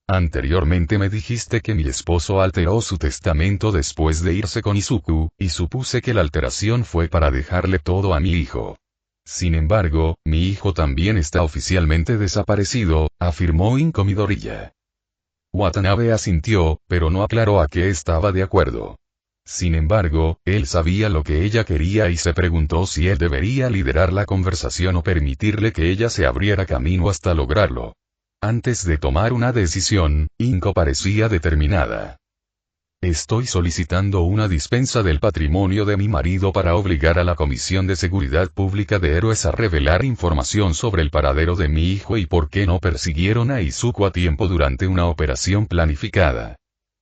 Anteriormente me dijiste que mi esposo alteró su testamento después de irse con Izuku, y supuse que la alteración fue para dejarle todo a mi hijo. Sin embargo, mi hijo también está oficialmente desaparecido, afirmó Inko Midoriya. Watanabe asintió, pero no aclaró a qué estaba de acuerdo. Sin embargo, él sabía lo que ella quería y se preguntó si él debería liderar la conversación o permitirle que ella se abriera camino hasta lograrlo. Antes de tomar una decisión, Inko parecía determinada. Estoy solicitando una dispensa del patrimonio de mi marido para obligar a la Comisión de Seguridad Pública de Héroes a revelar información sobre el paradero de mi hijo y por qué no persiguieron a Izuku a tiempo durante una operación planificada.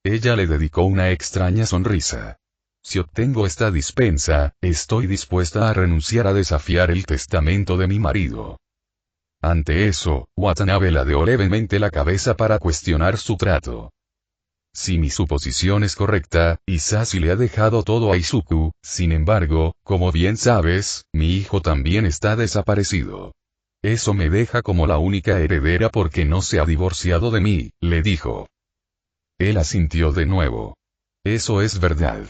Ella le dedicó una extraña sonrisa. Si obtengo esta dispensa, estoy dispuesta a renunciar a desafiar el testamento de mi marido. Ante eso, Watanabe ladeó levemente la cabeza para cuestionar su trato. Si mi suposición es correcta, Isashi le ha dejado todo a Izuku, sin embargo, como bien sabes, mi hijo también está desaparecido. Eso me deja como la única heredera porque no se ha divorciado de mí, le dijo. Él asintió de nuevo. Eso es verdad.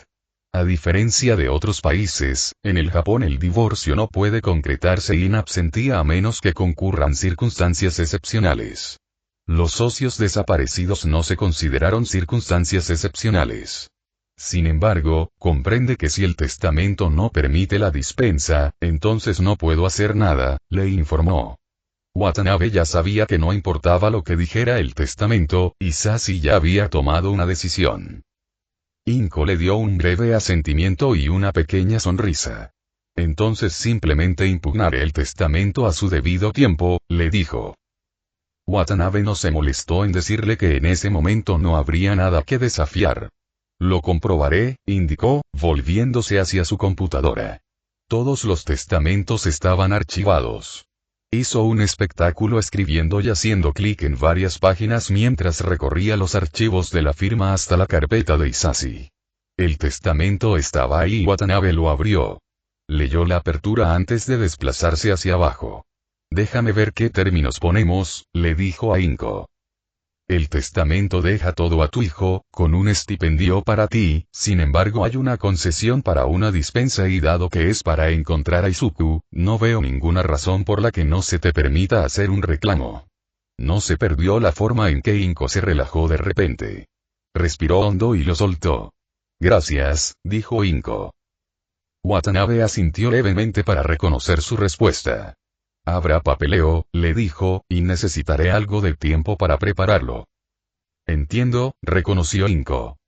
A diferencia de otros países, en el Japón el divorcio no puede concretarse in absentia a menos que concurran circunstancias excepcionales. Los socios desaparecidos no se consideraron circunstancias excepcionales. Sin embargo, comprende que si el testamento no permite la dispensa, entonces no puedo hacer nada, le informó. Watanabe ya sabía que no importaba lo que dijera el testamento, Hisashi ya había tomado una decisión. Inko le dio un breve asentimiento y una pequeña sonrisa. Entonces simplemente impugnaré el testamento a su debido tiempo, le dijo. Watanabe no se molestó en decirle que en ese momento no habría nada que desafiar. Lo comprobaré, indicó, volviéndose hacia su computadora. Todos los testamentos estaban archivados. Hizo un espectáculo escribiendo y haciendo clic en varias páginas mientras recorría los archivos de la firma hasta la carpeta de Hisashi. El testamento estaba ahí y Watanabe lo abrió. Leyó la apertura antes de desplazarse hacia abajo. Déjame ver qué términos ponemos, le dijo a Inko. El testamento deja todo a tu hijo, con un estipendio para ti, sin embargo hay una concesión para una dispensa y dado que es para encontrar a Izuku, no veo ninguna razón por la que no se te permita hacer un reclamo. No se perdió la forma en que Inko se relajó de repente. Respiró hondo y lo soltó. Gracias, dijo Inko. Watanabe asintió levemente para reconocer su respuesta. Habrá papeleo, le dijo, y necesitaré algo de tiempo para prepararlo. Entiendo, reconoció Inko.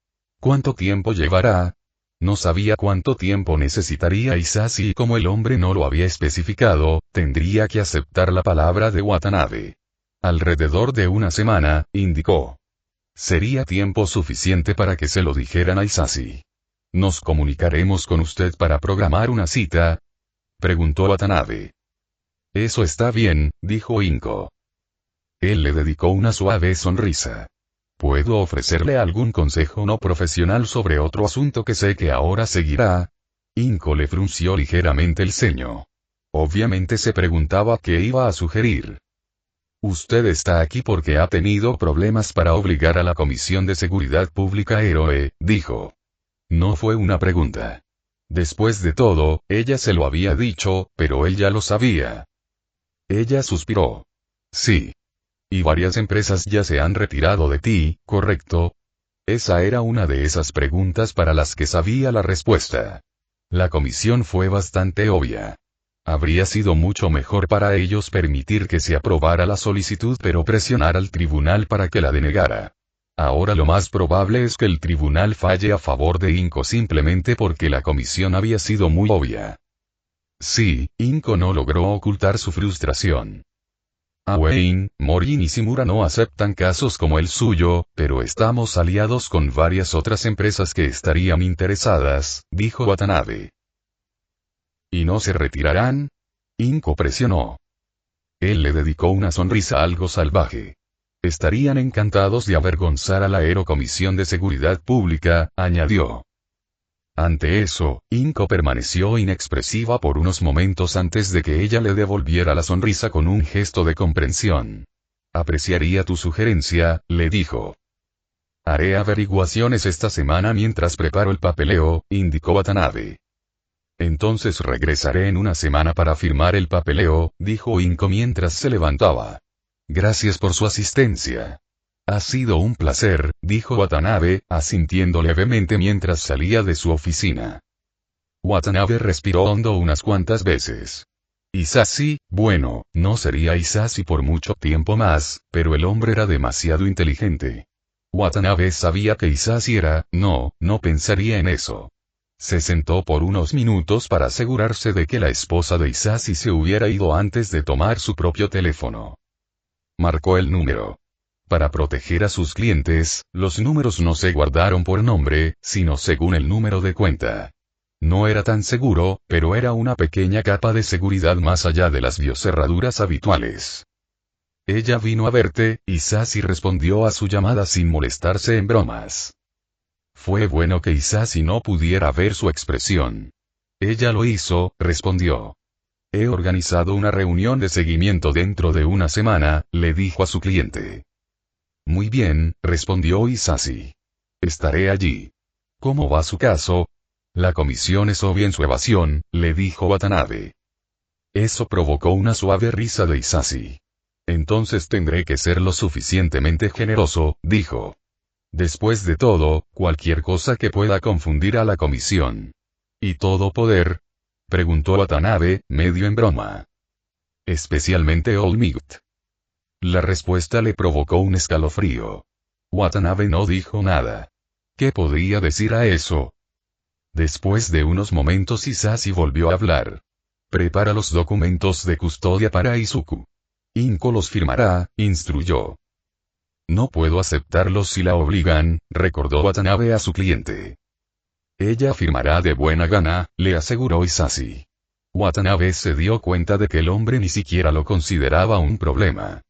¿Cuánto tiempo llevará? No sabía cuánto tiempo necesitaría Hisashi y como el hombre no lo había especificado, tendría que aceptar la palabra de Watanabe. Alrededor de una semana, indicó. Sería tiempo suficiente para que se lo dijeran a Hisashi. ¿Nos comunicaremos con usted para programar una cita? Preguntó Watanabe. Eso está bien, dijo Inko. Él le dedicó una suave sonrisa. ¿Puedo ofrecerle algún consejo no profesional sobre otro asunto que sé que ahora seguirá? Inko le frunció ligeramente el ceño. Obviamente se preguntaba qué iba a sugerir. Usted está aquí porque ha tenido problemas para obligar a la Comisión de Seguridad Pública Héroe, dijo. No fue una pregunta. Después de todo, ella se lo había dicho, pero él ya lo sabía. Ella suspiró. Sí. Y varias empresas ya se han retirado de ti, ¿correcto? Esa era una de esas preguntas para las que sabía la respuesta. La comisión fue bastante obvia. Habría sido mucho mejor para ellos permitir que se aprobara la solicitud pero presionar al tribunal para que la denegara. Ahora lo más probable es que el tribunal falle a favor de Inko simplemente porque la comisión había sido muy obvia. Sí, Inko no logró ocultar su frustración. Awain, Mori y Nishimura no aceptan casos como el suyo, pero estamos aliados con varias otras empresas que estarían interesadas, dijo Watanabe. ¿Y no se retirarán? Inko presionó. Él le dedicó una sonrisa algo salvaje. Estarían encantados de avergonzar a la Comisión de Seguridad Pública, añadió. Ante eso, Inko permaneció inexpresiva por unos momentos antes de que ella le devolviera la sonrisa con un gesto de comprensión. Apreciaría tu sugerencia, le dijo. Haré averiguaciones esta semana mientras preparo el papeleo, indicó Watanabe. Entonces regresaré en una semana para firmar el papeleo, dijo Inko mientras se levantaba. Gracias por su asistencia. Ha sido un placer, dijo Watanabe, asintiendo levemente mientras salía de su oficina. Watanabe respiró hondo unas cuantas veces. Hisashi, bueno, no sería Hisashi por mucho tiempo más, pero el hombre era demasiado inteligente. Watanabe sabía que Hisashi era, no pensaría en eso. Se sentó por unos minutos para asegurarse de que la esposa de Hisashi se hubiera ido antes de tomar su propio teléfono. Marcó el número. Para proteger a sus clientes, los números no se guardaron por nombre, sino según el número de cuenta. No era tan seguro, pero era una pequeña capa de seguridad más allá de las biocerraduras habituales. Ella vino a verte, Hisashi respondió a su llamada sin molestarse en bromas. Fue bueno que Hisashi no pudiera ver su expresión. Ella lo hizo, respondió. He organizado una reunión de seguimiento dentro de una semana, le dijo a su cliente. Muy bien, respondió Hisashi. Estaré allí. ¿Cómo va su caso? La comisión es obvia en su evasión, le dijo Watanabe. Eso provocó una suave risa de Hisashi. Entonces tendré que ser lo suficientemente generoso, dijo. Después de todo, cualquier cosa que pueda confundir a la comisión. ¿Y todo poder? Preguntó Watanabe, medio en broma. Especialmente All Might. La respuesta le provocó un escalofrío. Watanabe no dijo nada. ¿Qué podía decir a eso? Después de unos momentos Hisashi volvió a hablar. Prepara los documentos de custodia para Izuku. Inko los firmará, instruyó. No puedo aceptarlos si la obligan, recordó Watanabe a su cliente. Ella firmará de buena gana, le aseguró Hisashi. Watanabe se dio cuenta de que el hombre ni siquiera lo consideraba un problema.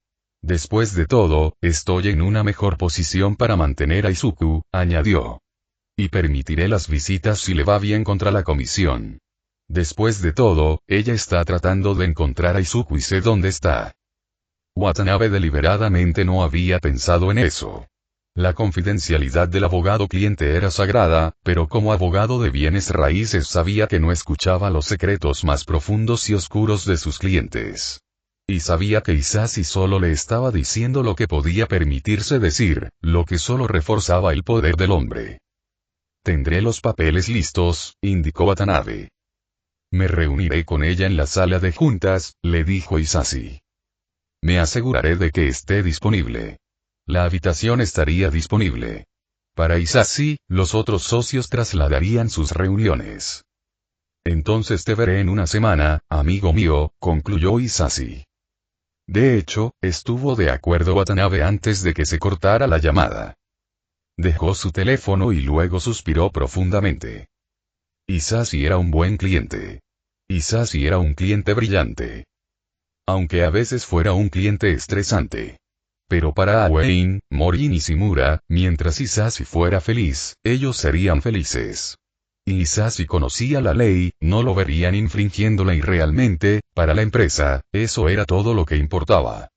Después de todo, estoy en una mejor posición para mantener a Izuku, añadió. Y permitiré las visitas si le va bien contra la comisión. Después de todo, ella está tratando de encontrar a Izuku y sé dónde está. Watanabe deliberadamente no había pensado en eso. La confidencialidad del abogado cliente era sagrada, pero como abogado de bienes raíces sabía que no escuchaba los secretos más profundos y oscuros de sus clientes. Y sabía que Hisashi solo le estaba diciendo lo que podía permitirse decir, lo que solo reforzaba el poder del hombre. Tendré los papeles listos, indicó Watanabe. Me reuniré con ella en la sala de juntas, le dijo Hisashi. Me aseguraré de que esté disponible. La habitación estaría disponible. Para Hisashi, los otros socios trasladarían sus reuniones. Entonces te veré en una semana, amigo mío, concluyó Hisashi. De hecho, estuvo de acuerdo Watanabe antes de que se cortara la llamada. Dejó su teléfono y luego suspiró profundamente. Hisashi era un buen cliente. Hisashi era un cliente brillante. Aunque a veces fuera un cliente estresante. Pero para Awain, Mori y Nishimura, mientras Hisashi fuera feliz, ellos serían felices. Y Hisashi conocía la ley, no lo verían infringiéndola y realmente, para la empresa, eso era todo lo que importaba.